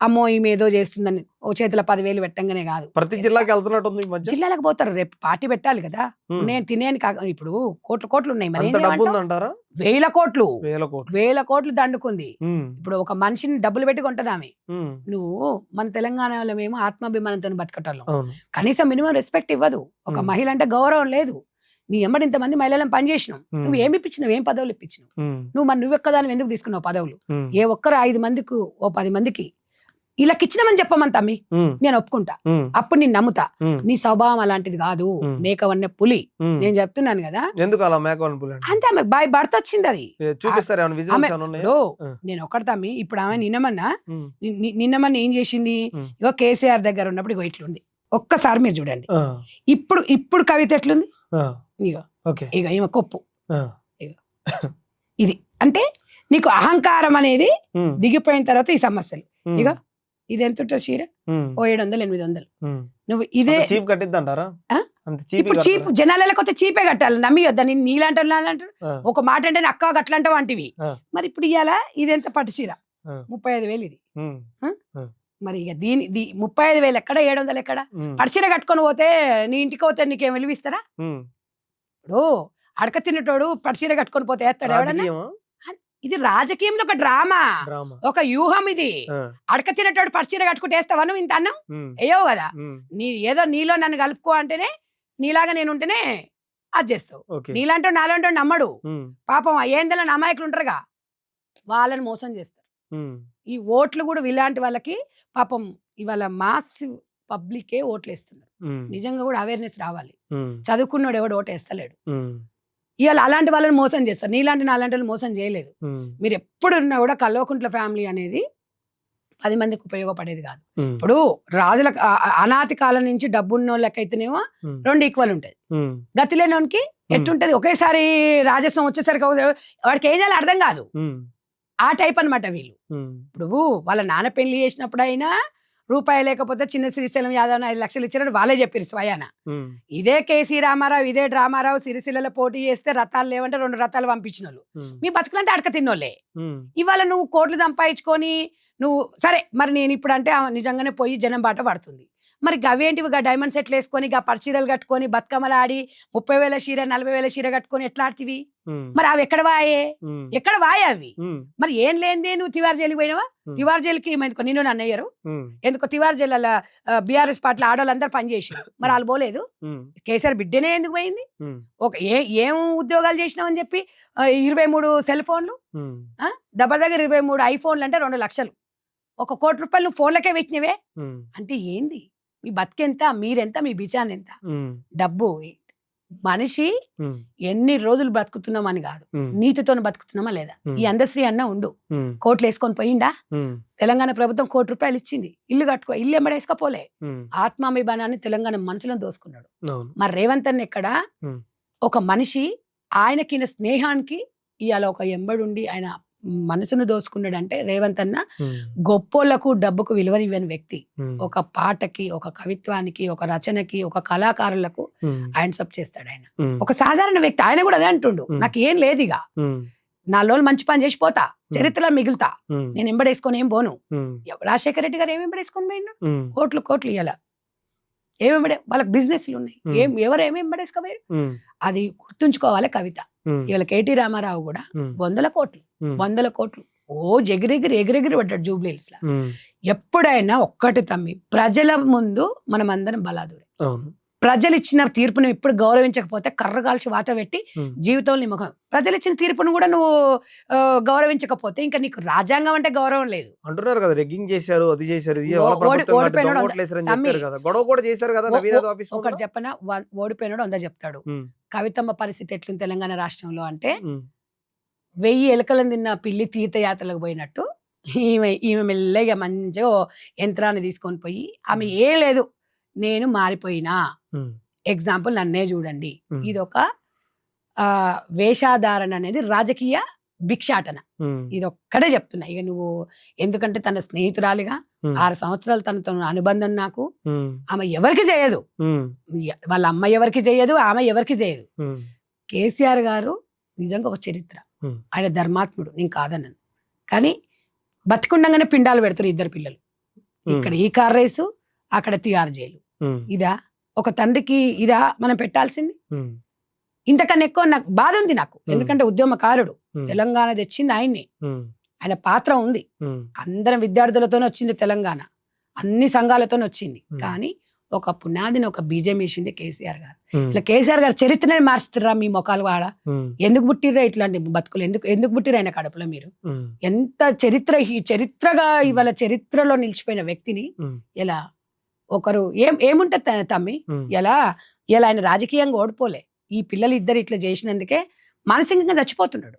Speaker 2: అమ్మో ఈమె ఏదో చేస్తుందని ఓ చేతిలో 10,000 పెట్టంగానే కాదు.
Speaker 1: ప్రతి జిల్లాకి వెళ్తున్నట్టుంది ఈ మధ్య.
Speaker 2: జిల్లాలకు పోతారు, రేపు పార్టీ పెట్టాలి కదా.
Speaker 1: ఉమ్,
Speaker 2: నేను తినేని ఇప్పుడు కోట్లు ఉన్నాయి, మరి
Speaker 1: అంత డబ్బు ఉందంటారా?
Speaker 2: 1000 కోట్లు
Speaker 1: 1000 కోట్లు.
Speaker 2: 1000 కోట్లు దండుకుంది.
Speaker 1: ఉమ్,
Speaker 2: ఇప్పుడు ఒక మనిషిని డబ్బులు పెట్టి కొంటది ఆమె.
Speaker 1: ఉమ్,
Speaker 2: నువ్వు మన తెలంగాణలో మేము ఆత్మాభిమానంతో బతకటోళ్ళం,
Speaker 1: అవును.
Speaker 2: కనీసం మినిమం రెస్పెక్ట్ ఇవ్వదు. ఒక
Speaker 1: ఉమ్,
Speaker 2: మహిళ అంటే గౌరవం లేదు. నీ ఎమ్మడి ఇంతమంది మహిళలను పనిచేసినావు,
Speaker 1: ఉమ్,
Speaker 2: నువ్వు ఏమి ఇప్పించినావు? ఏం పదవులు ఇప్పించినావు?
Speaker 1: ఉమ్,
Speaker 2: నువ్వు ఒక్కదాని ఎందుకు తీసుకున్నావు పదవులు?
Speaker 1: ఉమ్,
Speaker 2: ఏ ఒక్కరు 5 మందికి ఓ 10 మందికి ఇలా ఇచ్చినామని చెప్పమని తమ్మి,
Speaker 1: ఉమ్,
Speaker 2: నేను ఒప్పుకుంటా,
Speaker 1: ఉమ్,
Speaker 2: అప్పుడు నేను నమ్ముతా.
Speaker 1: ఉమ్,
Speaker 2: నీ స్వభావం అలాంటిది కాదు,
Speaker 1: ఉమ్,
Speaker 2: మేకవన్న పులి.
Speaker 1: ఉమ్.
Speaker 2: నేను చెప్తున్నాను కదా,
Speaker 1: ఎందుకు అలా మేకవన్ పులి అంటే?
Speaker 2: అంతే. ఆమె భర్త వచ్చింది అది.
Speaker 1: చూపిస్తారు ఏమైనా విజువల్స్
Speaker 2: ఆమె
Speaker 1: ఏమైనా ఉన్నాయా?
Speaker 2: ఇప్పుడు
Speaker 1: ఆ.
Speaker 2: నేను ఒకటి తమ్మి, ఇప్పుడు ఆమె నిన్నమన్నా
Speaker 1: ఉమ్,
Speaker 2: నిన్నమన్నా ఏం చేసింది?
Speaker 1: ఉమ్.
Speaker 2: ఇగో కేసీఆర్ దగ్గర ఉన్నప్పుడు ఇగో ఇట్లుంది, ఒక్కసారి మీరు చూడండి.
Speaker 1: ఆ,
Speaker 2: ఇప్పుడు కవిత ఎట్లుంది?
Speaker 1: ఆ,
Speaker 2: ఇగో
Speaker 1: ఓకే.
Speaker 2: ఇగో ఈమె కొప్పు.
Speaker 1: ఆ,
Speaker 2: ఇది అంటే నీకు అహంకారం అనేది
Speaker 1: ఉమ్,
Speaker 2: దిగిపోయిన తర్వాత ఈ సమస్యలు.
Speaker 1: ఉమ్,
Speaker 2: ఇగో ఇది ఎంత ఉంటుంది చీర?
Speaker 1: ఉమ్,
Speaker 2: ఓ 700 800.
Speaker 1: ఉమ్.
Speaker 2: నువ్వు ఇదే
Speaker 1: అంత చీప్ కట్టిద్దంటారా?
Speaker 2: ఆ?
Speaker 1: అంత చీప్
Speaker 2: ఇప్పుడు చీప్ జనాలకు వస్తే చీపే కట్టాలి, నమ్మియొద్దా? నేను నీలాంటారు ఒక మాట అంటే అక్క గట్లంటావు అంటివి.
Speaker 1: ఆ.
Speaker 2: మరి ఇప్పుడు ఇవాళ ఇది ఎంత పట్టు చీర?
Speaker 1: ఆ.
Speaker 2: 35,000 ఇది.
Speaker 1: ఉమ్,
Speaker 2: మరి ఇక 35,000 ఎక్కడ, 700 ఎక్కడ?
Speaker 1: ఉమ్,
Speaker 2: పడిచీర కట్టుకొని పోతే నీ ఇంటికి పోతే నీకేం విలువిస్తారా?
Speaker 1: ఉమ్.
Speaker 2: ఇప్పుడు అడక తిన్నటోడు పడిచీర కట్టుకొని పోతే వేస్తాడు ఎవడన్నా?
Speaker 1: రాజకీయమా?
Speaker 2: ఇది రాజకీయంలో ఒక డ్రామా,
Speaker 1: డ్రామా.
Speaker 2: ఒక వ్యూహం ఇది.
Speaker 1: ఆ,
Speaker 2: అడక తిన్నటోడు పడిచీర కట్టుకుంటే వేస్తావా నువ్వు? ఇంత అన్నం
Speaker 1: ఉమ్,
Speaker 2: వేయవు కదా.
Speaker 1: ఉమ్,
Speaker 2: ఏదో నీలో నన్ను కలుపుకో అంటేనే, నీలాగా నేను ఉంటేనే అది చేస్తావు.
Speaker 1: ఓకే.
Speaker 2: నీలాంటో నాలాంటో నమ్మడు.
Speaker 1: ఉమ్,
Speaker 2: పాపం ఏందలో అమాయకులు ఉంటారుగా, వాళ్ళని మోసం చేస్తారు.
Speaker 1: ఉమ్,
Speaker 2: ఈ ఓట్లు కూడా ఇలాంటి వాళ్ళకి పాపం ఇవాళ మాస్ పబ్లికే ఓట్లు వేస్తున్నారు.
Speaker 1: ఉమ్,
Speaker 2: నిజంగా కూడా అవేర్నెస్ రావాలి.
Speaker 1: ఉమ్,
Speaker 2: చదువుకున్నాడు ఎవడు ఓటు వేస్తలేడు.
Speaker 1: ఉమ్,
Speaker 2: ఇవాళ అలాంటి వాళ్ళని మోసం చేస్తారు. నీలాంటి నాలాంటి వాళ్ళు మోసం చేయలేదు.
Speaker 1: ఉమ్,
Speaker 2: మీరు ఎప్పుడు ఉన్నా కూడా కల్వకుంట్ల ఫ్యామిలీ అనేది 10 మందికి ఉపయోగపడేది కాదు.
Speaker 1: ఉమ్,
Speaker 2: ఇప్పుడు రాజుల అనాది కాలం నుంచి డబ్బున్నోళ్ళకైతేనేమో
Speaker 1: ఉమ్,
Speaker 2: 2 ఈక్వల్ ఉంటుంది,
Speaker 1: ఉమ్,
Speaker 2: గతి లేనోనికి ఎట్టుంటది? ఒకేసారి రాజస్వం వచ్చేసరికి వాడికి ఏం చేయాలి అర్థం కాదు.
Speaker 1: ఉమ్,
Speaker 2: ఆ టైప్ అన్నమాట వీళ్ళు.
Speaker 1: ఉమ్,
Speaker 2: ఇప్పుడు వాళ్ళ నాన్న పెళ్లి చేసినప్పుడు అయినా రూపాయి లేకపోతే చిన్న శ్రీశైలం యాదవ్ 5 లక్షలు ఇచ్చినట్టు వాళ్ళే చెప్పారు స్వయాన.
Speaker 1: ఉమ్,
Speaker 2: ఇదే కేసీ రామారావు, ఇదే డ్రామారావు సిరిసిల్లలో పోటీ చేస్తే రథాలు లేవంటే 2 రథాలు పంపించిన వాళ్ళు.
Speaker 1: ఉమ్,
Speaker 2: మీ బతుకులంతా అడక తిన్నోళ్ళే.
Speaker 1: ఉమ్,
Speaker 2: ఇవాళ నువ్వు కోట్లు సంపాదించుకొని నువ్వు సరే, మరి నేను ఇప్పుడు అంటే నిజంగానే పోయి జనం బాట పడుతుంది. మరి గవేంటివి డైమండ్ సెట్లు వేసుకొని పర్చీరలు కట్టుకొని బతుకమ్మలు ఆడి 30,000 చీర 40,000 చీర కట్టుకొని ఎట్లా ఆడుతీవి?
Speaker 1: ఉమ్,
Speaker 2: మరి అవి ఎక్కడ వాయే?
Speaker 1: ఉమ్,
Speaker 2: ఎక్కడ వాయే అవి?
Speaker 1: ఉమ్,
Speaker 2: మరి ఏం లేనిదే నువ్వు తివార్ జైలుకి పోయినావా? తివార్ జైలుకి ఎందుకో నిన్ను నన్ను అయ్యారు,
Speaker 1: ఉమ్,
Speaker 2: ఎందుకో తివార్ జైలు బీఆర్ఎస్ పార్టీలో ఆడవాళ్ళందరూ పనిచేసారు, మరి వాళ్ళు పోలేదు.
Speaker 1: ఉమ్,
Speaker 2: కేసీఆర్ బిడ్డనే ఎందుకు పోయింది?
Speaker 1: ఉమ్,
Speaker 2: ఏం ఉద్యోగాలు చేసినావని చెప్పి 23 సెల్ ఫోన్లు,
Speaker 1: ఉమ్,
Speaker 2: దగ్గర 23 ఐఫోన్లు అంటే 2 లక్షలు. 1 కోటి రూపాయలు నువ్వు ఫోన్లకే వెచ్చినవే
Speaker 1: ఉమ్,
Speaker 2: అంటే ఏంది? మీ బతికెంత, మీరెంత, మీ బిచాన్ ఎంత?
Speaker 1: ఉమ్,
Speaker 2: డబ్బు. మనిషి
Speaker 1: ఉమ్,
Speaker 2: ఎన్ని రోజులు బ్రతుకుతున్నామని కాదు,
Speaker 1: ఉమ్,
Speaker 2: నీతితో బతుకుతున్నామా లేదా?
Speaker 1: ఉమ్.
Speaker 2: ఈ అందశ్రీ అన్న ఉండు,
Speaker 1: ఉమ్,
Speaker 2: కోట్లు వేసుకొని పోయిండా?
Speaker 1: ఉమ్,
Speaker 2: తెలంగాణ ప్రభుత్వం 1 కోటి రూపాయలు ఇచ్చింది, ఇల్లు కట్టుకో, ఇల్లు ఎంబడేసుకోపోలే.
Speaker 1: ఉమ్,
Speaker 2: ఆత్మాభిమానాన్ని తెలంగాణ మనుషులను దోసుకున్నాడు.
Speaker 1: అవును.
Speaker 2: మరి రేవంత్ అన్న ఎక్కడ?
Speaker 1: ఉమ్,
Speaker 2: ఒక మనిషి ఆయనకి స్నేహానికి ఇవాళ ఒక ఎంబడుండి ఆయన మనసును దోసుకున్నాడంటే రేవంత్ అన్న గొప్పోళ్లకు డబ్బుకు విలువనివ్వని వ్యక్తి. ఒక పాటకి, ఒక కవిత్వానికి, ఒక రచనకి, ఒక కళాకారులకు ఆయన సబ్ చేస్తాడు. ఆయన ఒక సాధారణ వ్యక్తి. ఆయన కూడా అదే అంటుండు, నాకు ఏం లేదు ఇక 4 రోజులు మంచి పని చేసి పోతా, చరిత్రలో మిగులుతా, నేను ఎంబడేసుకొని ఏం పోను. రాజశేఖర రెడ్డి గారు ఏమి ఎంబడేసుకొని పోయినా, కోట్లు కోట్లు ఇయ్యాల ఏమేంబడే వాళ్ళకి బిజినెస్లు ఉన్నాయి, ఎవరు ఏమి ఎంబడేసుకోపోయారు. అది గుర్తుంచుకోవాలి కవిత. ఇవాళ కేటీ రామారావు కూడా 100 కోట్లు ఓ ఎగిరెగిరి పడ్డాడు జూబ్లీహిల్స్ లా. ఎప్పుడైనా ఒక్కటి తమ్మి, ప్రజల ముందు మనం అందరం బలాదూరే. ప్రజలు ఇచ్చిన తీర్పును ఎప్పుడు గౌరవించకపోతే కర్ర కాల్చి వాత పెట్టి జీవితంలో నీ ముఖం. ప్రజలు ఇచ్చిన తీర్పును కూడా నువ్వు గౌరవించకపోతే ఇంకా నీకు రాజ్యాంగం అంటే గౌరవం లేదు
Speaker 1: అంటున్నారు కదా. రెగ్గింగ్ చేశారు, అది చేశారు, ఒకటి
Speaker 2: చెప్పనా, ఓడిపోయినాడు 100 చెప్తాడు. కవితమ్మ పరిస్థితి ఎట్లుంది తెలంగాణ రాష్ట్రంలో అంటే 1000 ఎలుకలను తిన్న పిల్లి తీర్థయాత్రలకు పోయినట్టు ఈమె మెల్లగా మంచిగా యంత్రాన్ని తీసుకొని పోయి, ఆమె ఏం లేదు నేను మారిపోయినా, ఎగ్జాంపుల్ నన్నే చూడండి, ఇదొక వేషాధారణ అనేది రాజకీయ భిక్షాటన. ఇది ఒక్కడే చెప్తున్నా. ఇక నువ్వు ఎందుకంటే తన స్నేహితురాలిగా 6 సంవత్సరాలు తనతో అనుబంధం నాకు. ఆమె ఎవరికి చేయదు, వాళ్ళ అమ్మ ఎవరికి చేయదు, ఆమె ఎవరికి చేయదు. కేసీఆర్ గారు నిజంగా ఒక చరిత్ర, ఆయన ధర్మాత్ముడు, నేను కాదన్నాను. కానీ బతికుండగానే పిండాలు పెడతారు 2 పిల్లలు. ఇక్కడ ఈ కార్ రేసు, అక్కడ తిహార్ జైలు. ఇదా ఒక తండ్రికి ఇదా మనం పెట్టాల్సింది? ఇంతకన్నా ఎక్కువ నాకు బాధ ఉంది నాకు. ఎందుకంటే ఉద్యమకారుడు, తెలంగాణ తెచ్చింది ఆయన్ని, ఆయన పాత్ర ఉంది. అందరం విద్యార్థులతోనే వచ్చింది తెలంగాణ, అన్ని సంఘాలతోనే వచ్చింది. కానీ ఒక పునాదిని ఒక బీజం వేసింది కేసీఆర్ గారు. ఇట్లా కేసీఆర్ గారు చరిత్రని మార్చుతుర్రా మీ మొఖాలు వాడ. ఎందుకు పుట్టిర్రా ఇట్లాంటి బతుకులు? ఎందుకు పుట్టిర్రా ఆయన కడుపులో? మీరు ఎంత చరిత్రగా ఇవాళ చరిత్రలో నిలిచిపోయిన వ్యక్తిని ఎలా ఒకరు ఏముంటది తమ్మి? ఎలా ఆయన రాజకీయంగా ఓడిపోలే. ఈ పిల్లలు ఇద్దరు ఇట్లా చేసినందుకే మానసికంగా చచ్చిపోతున్నాడు.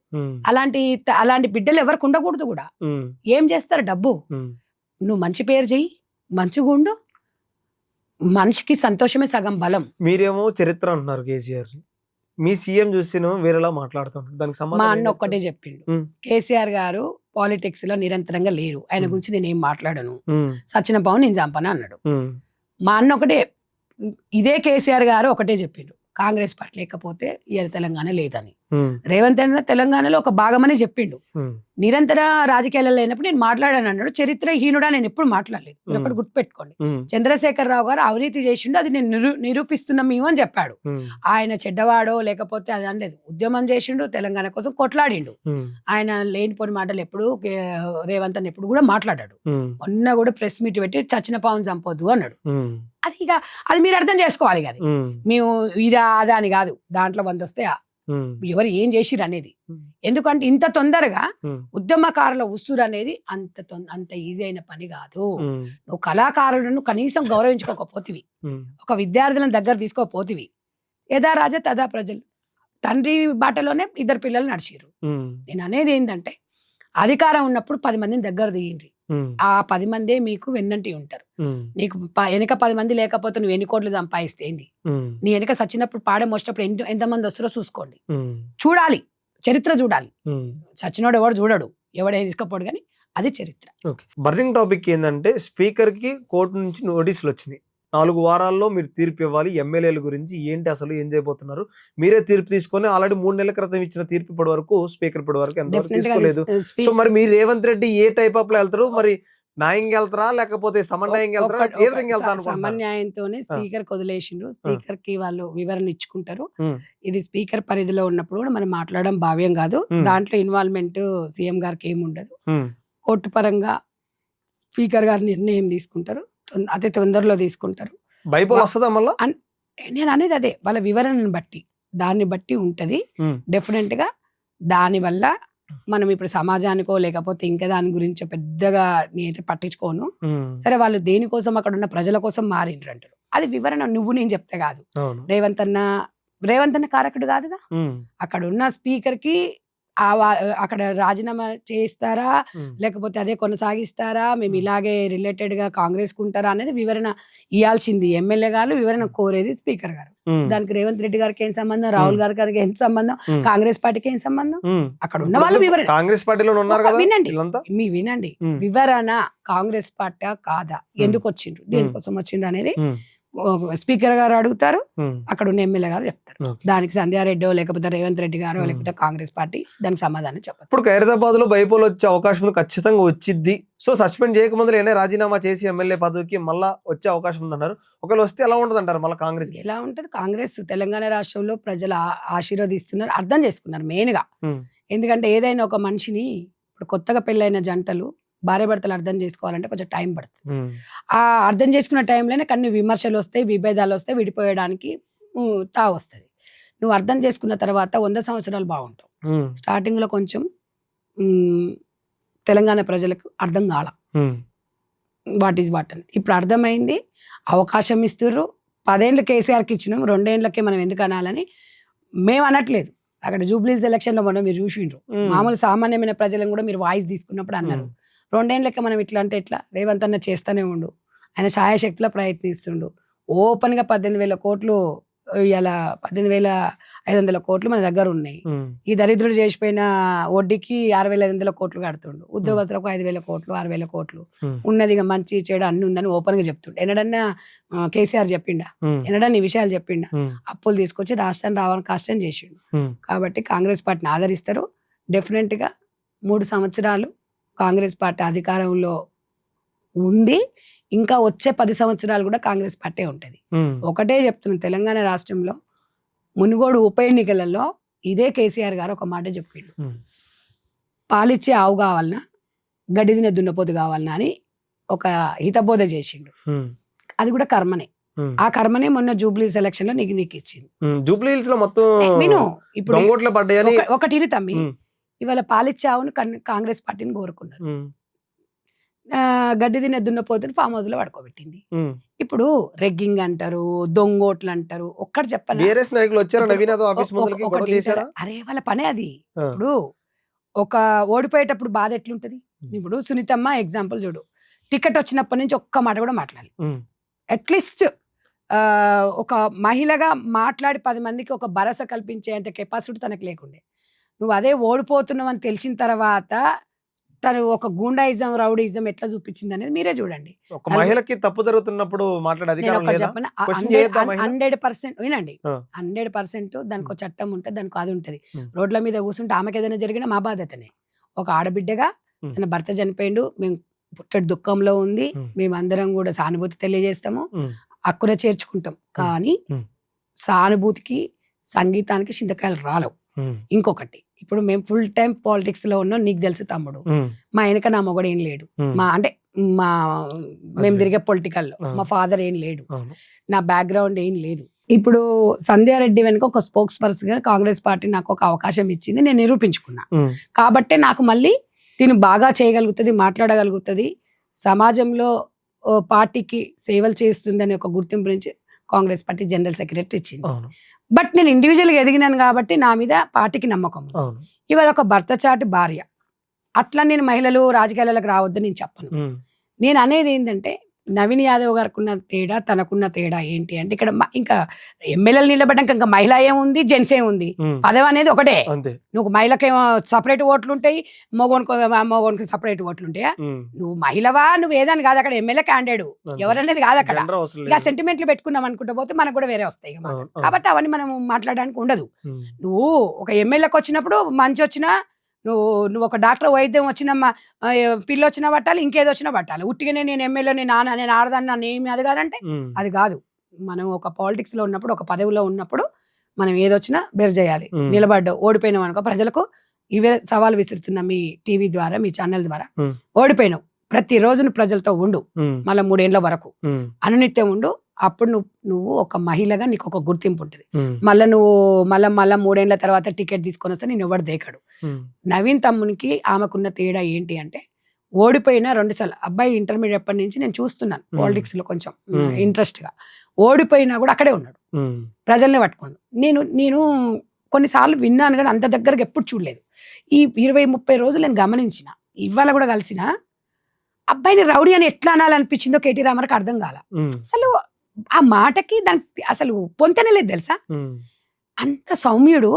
Speaker 2: అలాంటి బిడ్డలు ఎవరికి ఉండకూడదు కూడా. ఏం చేస్తారు? డబ్బు. నువ్వు మంచి పేరు చెయ్యి, మంచిగా ఉండు, మనిషికి సంతోషమే సగం బలం.
Speaker 1: మీరేమో చరిత్ర అంటున్నారు కేసీఆర్, మీ సీఎం చూస్తేనో వేరేలా మాట్లాడుతుంటారు. దానికి సంబంధం
Speaker 2: మా అన్న ఒక్కటే చెప్పిండు, కేసీఆర్ గారు పాలిటిక్స్ లో నిరంతరంగా లేరు, ఆయన గురించి నేనేం మాట్లాడను, సచిన పవన్ నేను చంపను అన్నాడు. మా అన్న ఒకటే, ఇదే కేసీఆర్ గారు ఒకటే చెప్పిండు, కాంగ్రెస్ పార్టీ లేకపోతే ఇవాళ తెలంగాణ లేదని. రేవంత్ అన్న తెలంగాణలో ఒక భాగమని చెప్పిండు. నిరంతర రాజకీయాలలో లేనప్పుడు నేను మాట్లాడాను అన్నాడు. చరిత్రహీనుడా నేను ఎప్పుడు మాట్లాడలేదు, మీరు ఒకటి గుర్తుపెట్టుకోండి. చంద్రశేఖర్ రావు గారు అవినీతి చేసిండు, అది నేను నిరూపిస్తున్నాం మేము అని చెప్పాడు. ఆయన చెడ్డవాడో లేకపోతే అది అనలేదు, ఉద్యమం చేసిండు, తెలంగాణ కోసం కొట్లాడిండు. ఆయన లేనిపోని మాటలు ఎప్పుడు రేవంత్ అన్న ఎప్పుడు కూడా మాట్లాడాడు. మొన్న కూడా ప్రెస్ మీట్ పెట్టి చచ్చిన పావును చంపొద్దు అన్నాడు. అది మీరు అర్థం చేసుకోవాలి. అది మేము ఇదా అదా అని కాదు, దాంట్లో 100 వస్తాయా ఎవరు ఏం చేసిరు అనేది. ఎందుకంటే ఇంత తొందరగా ఉద్యమకారుల ఉస్తురు అనేది అంత ఈజీ అయిన పని కాదు. నువ్వు కళాకారులను కనీసం గౌరవించుకోకపోతివి, ఒక విద్యార్థులను దగ్గర తీసుకోపోతివి. యథా రాజా తదా ప్రజలు. తండ్రి బాటలోనే 2 పిల్లలు నడిచిరు. నేను అనేది ఏంటంటే, అధికారం ఉన్నప్పుడు 10 మందిని దగ్గర తీయండి, ఆ 10 మందే మీకు వెన్నంటి ఉంటారు. నీకు వెనక 10 మంది లేకపోతే నువ్వు ఎన్ని కోట్లు సంపాదిస్తే ఏంది? నీ వెనక సచ్చినప్పుడు పాడే మోసేటప్పుడు ఎంతమంది వస్తారో చూసుకోండి, చూడాలి, చరిత్ర చూడాలి. సచ్చినోడు ఎవడు చూడడు, ఎవడే తీసుకపోడు, కానీ అది చరిత్ర.
Speaker 1: బర్నింగ్ టాపిక్ ఏంటంటే, స్పీకర్ కి కోర్టు నుంచి నోటీసులు వచ్చినాయి. 4 వారాల్లో మీరు తీర్పు ఇవ్వాలి. ఎమ్మెల్యేల గురించి ఏంటి, అసలు ఏం చేయబోతున్నారు? మీరే తీర్పు తీసుకొని ఆల్రెడీ 3 నెలల క్రితం ఇచ్చిన తీర్పు ఇప్పటి వరకు స్పీకర్ ఇప్పటి వరకు ఎంతవరకు తీసుకోలేదు. సో మరి మీరు రేవంత్ రెడ్డి ఏ టైప్ ఆఫ్ లో వెళ్తారు? మరి న్యాయంగా వెళ్తారా లేకపోతే సమన్యాయంగా వెళ్తారా? ఏ విధంగా వెళ్తారు?
Speaker 2: సమన్యాయంతోనే స్పీకర్ వదిలేసిండ్రు. స్పీకర్ కి వాళ్ళు వివరణ ఇచ్చుకుంటారు. ఇది స్పీకర్ పరిధిలో ఉన్నప్పుడు కూడా మనం మాట్లాడడం భావ్యం కాదు. దాంట్లో ఇన్వాల్వ్మెంట్ సీఎం గారికి ఏమి ఉండదు. కోర్టు పరంగా స్పీకర్ గారు నిర్ణయం తీసుకుంటారు, అతి తొందరలో తీసుకుంటారు.
Speaker 1: బైబిల్ వస్తుందా మళ్ళీ?
Speaker 2: నేను అనేది అదే, వాళ్ళ వివరణను బట్టి దాన్ని బట్టి ఉంటది. డెఫినెట్ గా దానివల్ల మనం ఇప్పుడు సమాజానికో లేకపోతే ఇంకా దాని గురించి పెద్దగా నేనైతే పట్టించుకోను. సరే, వాళ్ళు దేనికోసం అక్కడ ఉన్న ప్రజల కోసం మారిండ్రు అంటారు. అది వివరణ నువ్వు నేను చెప్తే కాదు. రేవంత్ అన్న కారకుడు కాదుగా. అక్కడ ఉన్న స్పీకర్ కి అక్కడ రాజీనామా చేస్తారా లేకపోతే అదే కొనసాగిస్తారా, మేము ఇలాగే రిలేటెడ్ గా కాంగ్రెస్ కుంటారా అనేది వివరణ ఇవ్వాల్సింది ఎమ్మెల్యే గారు, వివరణ కోరేది స్పీకర్ గారు. దానికి రేవంత్ రెడ్డి గారికి ఏం సంబంధం, రాహుల్ గారికి ఏం సంబంధం, కాంగ్రెస్ పార్టీకి ఏం సంబంధం? అక్కడ ఉన్న వాళ్ళు వివరణ
Speaker 1: కాంగ్రెస్ పార్టీలో
Speaker 2: వినండి, వినండి వివరణ కాంగ్రెస్ పార్టీ కాదా, ఎందుకు వచ్చిండ్రు, దేనికోసం వచ్చిండ్రు అనేది స్పీకర్ గారు అడుగుతారు, అక్కడ ఉన్న ఎమ్మెల్యే గారు చెప్తారు. దానికి సంధ్యారెడ్డి లేకపోతే రేవంత్ రెడ్డి గారు లేకపోతే కాంగ్రెస్ పార్టీ దానికి సమాధానం చెప్పారు.
Speaker 1: ఇప్పుడు ఖైరతాబాద్ లో బైపోల్ వచ్చే అవకాశం ఖచ్చితంగా వచ్చింది. సో సస్పెండ్ చేయకముందు రాజీనామా చేసి ఎమ్మెల్యే పదవికి మళ్ళా వచ్చే అవకాశం ఉందన్నారు. ఒకవేళ వస్తే ఎలా ఉంటుంది అంటారు? మళ్ళీ కాంగ్రెస్
Speaker 2: ఎలా ఉంటది? కాంగ్రెస్ తెలంగాణ రాష్ట్రంలో ప్రజలు ఆశీర్వదిస్తున్నారు, అర్థం చేసుకున్నారు మెయిన్ గా. ఎందుకంటే ఏదైనా ఒక మనిషిని ఇప్పుడు కొత్తగా పెళ్ళైన జంటలు భార్య భర్తలు అర్థం చేసుకోవాలంటే కొంచెం టైం పడుతుంది. ఆ అర్థం చేసుకున్న టైంలోనే కొన్ని విమర్శలు వస్తాయి, విభేదాలు వస్తాయి, విడిపోయడానికి వస్తుంది. నువ్వు అర్థం చేసుకున్న తర్వాత 100 సంవత్సరాలు బాగుంటావు. స్టార్టింగ్ లో కొంచెం తెలంగాణ ప్రజలకు అర్థం కాల వాట్ ఈజ్ వాట్ అని. ఇప్పుడు అర్థమైంది, అవకాశం ఇస్తుర్రు. 10 ఏళ్ళు కేసీఆర్కి ఇచ్చినాం, 2 ఏళ్ళకే మనం ఎందుకు అనాలని మేము అనట్లేదు. అక్కడ జూబ్లీస్ ఎలక్షన్ లో మనం మీరు చూసిండ్రు, మామూలు సామాన్యమైన ప్రజలను కూడా మీరు వాయిస్ తీసుకున్నప్పుడు అన్నారు 2 ఏళ్ళకే మనం ఇట్లా అంటే ఎట్లా, రేవంత్ అన్న చేస్తూనే ఉండు, ఆయన శాయశక్తిలో ప్రయత్నిస్తుండు. ఓపెన్ గా 18,000 కోట్లు ఇలా 18,500 కోట్లు మన దగ్గర ఉన్నాయి. ఈ దరిద్రుడు చేసిపోయిన వడ్డీకి 6,500 కోట్లు కడుతుండు. ఉద్యోగస్తులకు 5,000 కోట్లు 6,000 కోట్లు ఉన్నది, మంచి చెడు అన్ని ఉందని ఓపెన్ గా చెప్తుండు. ఎన్నడన్నా కేసీఆర్ చెప్పిండా? ఎన్నడన్నా ఈ విషయాలు చెప్పిండా? అప్పులు తీసుకొచ్చి రాష్ట్రాన్ని రావాలని కష్టం చేసిండు. కాబట్టి కాంగ్రెస్ పార్టీని ఆదరిస్తారు. డెఫినెట్ గా 3 సంవత్సరాలు కాంగ్రెస్ పార్టీ అధికారంలో ఉంది. ఇంకా వచ్చే 10 సంవత్సరాలు కూడా కాంగ్రెస్ పార్టీ ఉంటది. ఒకటే చెప్తున్నాను, తెలంగాణ రాష్ట్రంలో మునుగోడు ఉప ఎన్నికలలో ఇదే కేసీఆర్ గారు ఒక మాట చెప్పిండు, పాలిచ్చే ఆవు కావాలన్నా గడ్డి తినే దున్నపోతు కావాలన్నా అని ఒక హితబోధ చేసిండు. అది కూడా కర్మనే. ఆ కర్మనే మొన్న జూబ్లీస్ ఎలక్షన్ లో నీకు ఇచ్చింది.
Speaker 1: జూబ్లీస్ లో మొత్తం
Speaker 2: విను, ఇప్పుడు ఒకటి తమ్మి, ఇవాళ పాలిచ్చే ఆవును కాంగ్రెస్ పార్టీని కోరుకున్నారు. గడ్డి తినే దున్నపోతుని ఫామ్ హౌస్ లో పడుకోబెట్టింది. ఇప్పుడు రెగ్గింగ్ అంటారు, దొంగోట్లు అంటారు. ఒక్కటి చెప్పండి, అరే వాళ్ళ పనే అది. ఇప్పుడు ఒక ఓడిపోయేటప్పుడు బాధ ఎట్లుంటది? ఇప్పుడు సునీతమ్మ ఎగ్జాంపుల్ చూడు, టికెట్ వచ్చినప్పటి నుంచి ఒక్క మాట కూడా మాట్లాడాలి. అట్లీస్ట్ ఒక మహిళగా మాట్లాడి 10 మందికి ఒక భరోసా కల్పించేంత కెపాసిటీ తనకు లేకుండే. నువ్వు అదే ఓడిపోతున్నావు అని తెలిసిన తర్వాత తను ఒక గూండాయిజం, రౌడీయిజం ఎట్లా చూపించింది అనేది మీరే చూడండి.
Speaker 1: ఒక మహిళకి తప్పు జరుగుతున్నప్పుడు మాట్లాడే
Speaker 2: 100% వినండి, 100% దానికి ఒక చట్టం ఉంటే దానికి అది ఉంటది. రోడ్ల మీద కూర్చుంటే ఆమెకి ఏదైనా జరిగినా మా బాధ్యతనే. ఒక ఆడబిడ్డగా తన భర్త చనిపోయిండు, మేము పుట్టడి దుఃఖంలో ఉంది, మేమందరం కూడా సానుభూతి తెలియజేస్తాము, హక్కున చేర్చుకుంటాం. కానీ సానుభూతికి సంగీతానికి చింతకాయలు రాలవు. ఇంకొకటి, ఇప్పుడు మేము ఫుల్ టైం పాలిటిక్స్ లో ఉన్నాం, నీకు తెలుసు తమ్ముడు, మా వెనక నా మొగడు ఏం లేడు, మేము తిరిగే పొలిటికల్ లో మా ఫాదర్ ఏం లేడు, నా బ్యాక్గ్రౌండ్ ఏం లేదు. ఇప్పుడు సంధ్యారెడ్డి వెనుక ఒక స్పోక్స్ పర్సన్ గా కాంగ్రెస్ పార్టీ నాకు ఒక అవకాశం ఇచ్చింది, నేను నిరూపించుకున్నా. కాబట్టి నాకు మళ్ళీ దీన్ని బాగా చేయగలుగుతుంది, మాట్లాడగలుగుతుంది, సమాజంలో పార్టీకి సేవలు చేస్తుంది అనే ఒక గుర్తింపు నుంచి కాంగ్రెస్ పార్టీ జనరల్ సెక్రటరీ ఇచ్చింది. బట్ నేను ఇండివిజువల్ గా ఎదిగినాను కాబట్టి నా మీద పార్టీకి నమ్మకం. ఇవాళ ఒక భర్త చాటు భార్య, అట్లా నేను మహిళలు రాజకీయాలకు రావద్దని నేను చెప్పను. నేను అనేది ఏంటంటే, నవీన్ యాదవ్ గారికి ఉన్న తేడా, తనకున్న తేడా ఏంటి అంటే, ఇక్కడ ఇంకా ఎమ్మెల్యేలు నిలబడ్డాక ఇంకా మహిళ ఏముంది, జెంట్స్ ఏముంది, పదవి అనేది ఒకటే. నువ్వు మహిళకేమో సపరేట్ ఓట్లు ఉంటాయి, మగోనికి సపరేట్ ఓట్లు ఉంటాయా? నువ్వు మహిళవా నువ్వు ఏదని కాదు, అక్కడ ఎమ్మెల్యే క్యాండిడేట్ ఎవరనేది కాదు అక్కడ. ఇక సెంటిమెంట్లు పెట్టుకున్నాం అనుకుంటా పోతే మనకు కూడా వేరే వస్తాయి కాబట్టి అవన్నీ మనం మాట్లాడడానికి ఉండదు. నువ్వు ఒక ఎమ్మెల్యేకి వచ్చినప్పుడు మంచి వచ్చినా, నువ్వు ఒక డాక్టర్ వైద్యం వచ్చినమ్మా, పిల్ల వచ్చినా పట్టాలి, ఇంకేదో వచ్చినా పట్టాలి. ఉట్టిగానే నేను ఎమ్మెల్యే, నేను ఆడదాన్ని, నన్ను ఏమి అది కాదంటే అది కాదు. మనం ఒక పాలిటిక్స్ లో ఉన్నప్పుడు, ఒక పదవిలో ఉన్నప్పుడు మనం ఏదొచ్చినా బెర్ చేయాలి. నిలబడ్డావు, ఓడిపోయినావు అనుకో, ప్రజలకు ఇవే సవాల్ విసురుతున్నా మీ టీవీ ద్వారా, మీ ఛానల్ ద్వారా. ఓడిపోయినావు, ప్రతిరోజు నువ్వు ప్రజలతో ఉండు, మళ్ళీ 3 ఏళ్ల వరకు అనునిత్యం ఉండు. అప్పుడు నువ్వు ఒక మహిళగా నీకు ఒక గుర్తింపు ఉంటుంది. మళ్ళీ నువ్వు మళ్ళా 3 ఏళ్ల తర్వాత టికెట్ తీసుకొని వస్తే నేను ఎవరు దేకాడు. నవీన్ తమ్మునికి ఆమెకున్న తేడా ఏంటి అంటే, ఓడిపోయినా 2 సార్లు, అబ్బాయి ఇంటర్మీడియట్ అప్పటి నుంచి నేను చూస్తున్నాను పాలిటిక్స్ లో కొంచెం ఇంట్రెస్ట్ గా, ఓడిపోయినా కూడా అక్కడే ఉన్నాడు, ప్రజల్ని పట్టుకోండు. నేను కొన్నిసార్లు విన్నాను కానీ అంత దగ్గరగా ఎప్పుడు చూడలేదు. ఈ 20-30 రోజులు నేను గమనించిన, ఇవాళ కూడా కలిసిన అబ్బాయిని రౌడీ అని ఎట్లా అనాలనిపించిందో కేటీ రామారావుకి అర్థం కాల. అసలు ఆ మాటకి దానికి అసలు పొంతనే లేదు తెలుసా. అంత సౌమ్యుడు.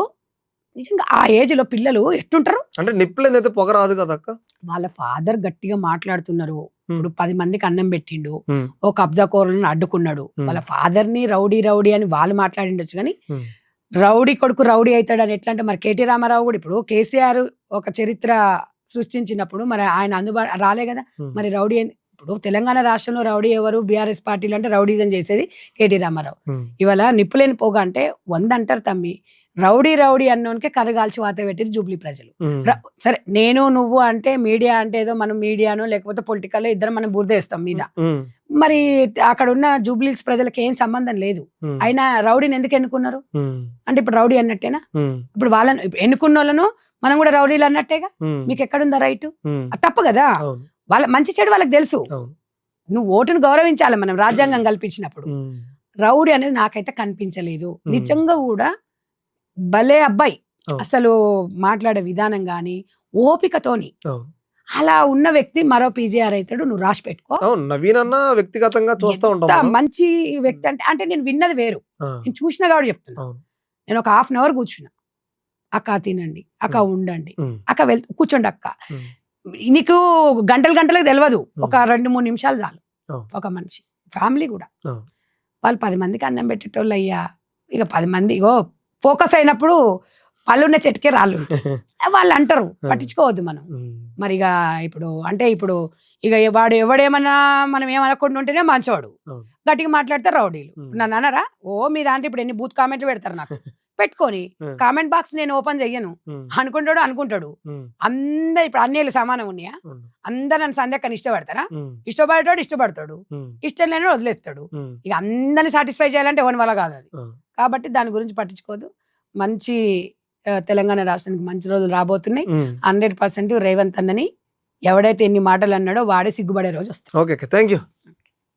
Speaker 2: నిజంగా ఆ ఏజ్ లో పిల్లలు ఎట్టుంటారు
Speaker 1: అంటే నిప్పులేదైతే పొగ రాదు కదా అక్క.
Speaker 2: వాళ్ళ ఫాదర్ గట్టిగా మాట్లాడుతున్నారు. ఇప్పుడు 10 మందికి అన్నం పెట్టిండు, ఓ కబ్జా కోరలను అడ్డుకున్నాడు. వాళ్ళ ఫాదర్ ని రౌడీ రౌడీ అని వాళ్ళు మాట్లాడిండొచ్చు కానీ రౌడీ కొడుకు రౌడీ అవుతాడు అని ఎట్లా అంటే, మరి కేటీ రామారావు కూడా ఇప్పుడు కేసీఆర్ ఒక చరిత్ర సృష్టించినప్పుడు మరి ఆయన రాలే కదా. మరి రౌడీ ఇప్పుడు తెలంగాణ రాష్ట్రంలో రౌడీ ఎవరు, బీఆర్ఎస్ పార్టీలు అంటే రౌడీజం చేసేది కేటీ రామారావు. ఇవాళ నిప్పులేని పోగ అంటే 100 అంటారు తమ్మి. రౌడీ రౌడీ అన్నోనికే కర్రగాల్చి వాత పెట్టిరు జూబ్లీ ప్రజలు. సరే నేను నువ్వు అంటే మీడియా అంటే ఏదో మనం మీడియానో లేకపోతే పొలిటికల్ ఇద్దరు మనం బురదేస్తాం మీద. మరి అక్కడ ఉన్న జూబ్లీస్ ప్రజలకు ఏం సంబంధం లేదు. అయినా రౌడీని ఎందుకు ఎన్నుకున్నారు అంటే ఇప్పుడు రౌడీ అన్నట్టేనా? ఇప్పుడు వాళ్ళని ఎన్నుకున్న వాళ్ళను మనం కూడా రౌడీలు అన్నట్టేగా. మీకు ఎక్కడుందా రైట్? తప్పు కదా. వాళ్ళ మంచి చెడు వాళ్ళకి తెలుసు. నువ్వు ఓటును గౌరవించాలి మనం రాజ్యాంగం కల్పించినప్పుడు. రౌడీ అనేది నాకైతే కనిపించలేదు. నిజంగా కూడా భలే అబ్బాయి. అసలు మాట్లాడే విధానం గాని ఓపికతోని అలా ఉన్న వ్యక్తి మరో పీజీఆర్ అవుతాడు. నువ్వు రాసి పెట్టుకో.
Speaker 1: నవీన్ అన్న వ్యక్తిగతంగా చూస్తూ ఉంటాం.
Speaker 2: మంచి వ్యక్తి అంటే నేను విన్నది వేరు, నేను చూసినా కాబట్టి చెప్తున్నా. నేను ఒక 1/2 అవర్ కూర్చున్నా. అక్క తినండి, అక్క ఉండండి, అక్క కూర్చోండి అక్క. నీకు గంటలకు తెలియదు, ఒక 2-3 నిమిషాలు చాలు. ఒక మనిషి ఫ్యామిలీ కూడా వాళ్ళు 10 మందికి అన్నం పెట్టేటోళ్ళు అయ్యా. ఇక 10 మంది ఇగో ఫోకస్ అయినప్పుడు పళ్ళున్న చెట్టుకే రాళ్ళు వాళ్ళు అంటారు, పట్టించుకోవద్దు మనం. మరి ఇక ఇప్పుడు ఇక వాడు ఎవడేమన్నా మనం ఏమనకుండా ఉంటేనే మంచివాడు, గట్టిగా మాట్లాడితే రౌడీలు. నన్ను అనరా? ఓ మీ దాంట్లో ఇప్పుడు ఎన్ని బూత్ కామెంట్లు పెడతారు నాకు. పెట్టుకొని కామెంట్ బాక్స్ నేను ఓపెన్ చెయ్యను అనుకుంటాడు. అందరు ఇప్పుడు అన్నేళ్ళు సమానం ఉన్నాయా? అందరు నన్ను సంధ్యక్కని ఇష్టపడతారా? ఇష్టపడతాడు, ఇష్టం లేని వదిలేస్తాడు. ఇక అందరిని సాటిస్ఫై చేయాలంటే ఎవరి వల్ల కాదు అది. కాబట్టి దాని గురించి పట్టించుకోదు. మంచి తెలంగాణ రాష్ట్రానికి మంచి రోజులు రాబోతున్నాయి. 100% రేవంత్ అన్నని ఎవడైతే ఎన్ని మాటలు అన్నాడో వాడే సిగ్గుపడే రోజు వస్తుంది.
Speaker 1: Okay, thank you.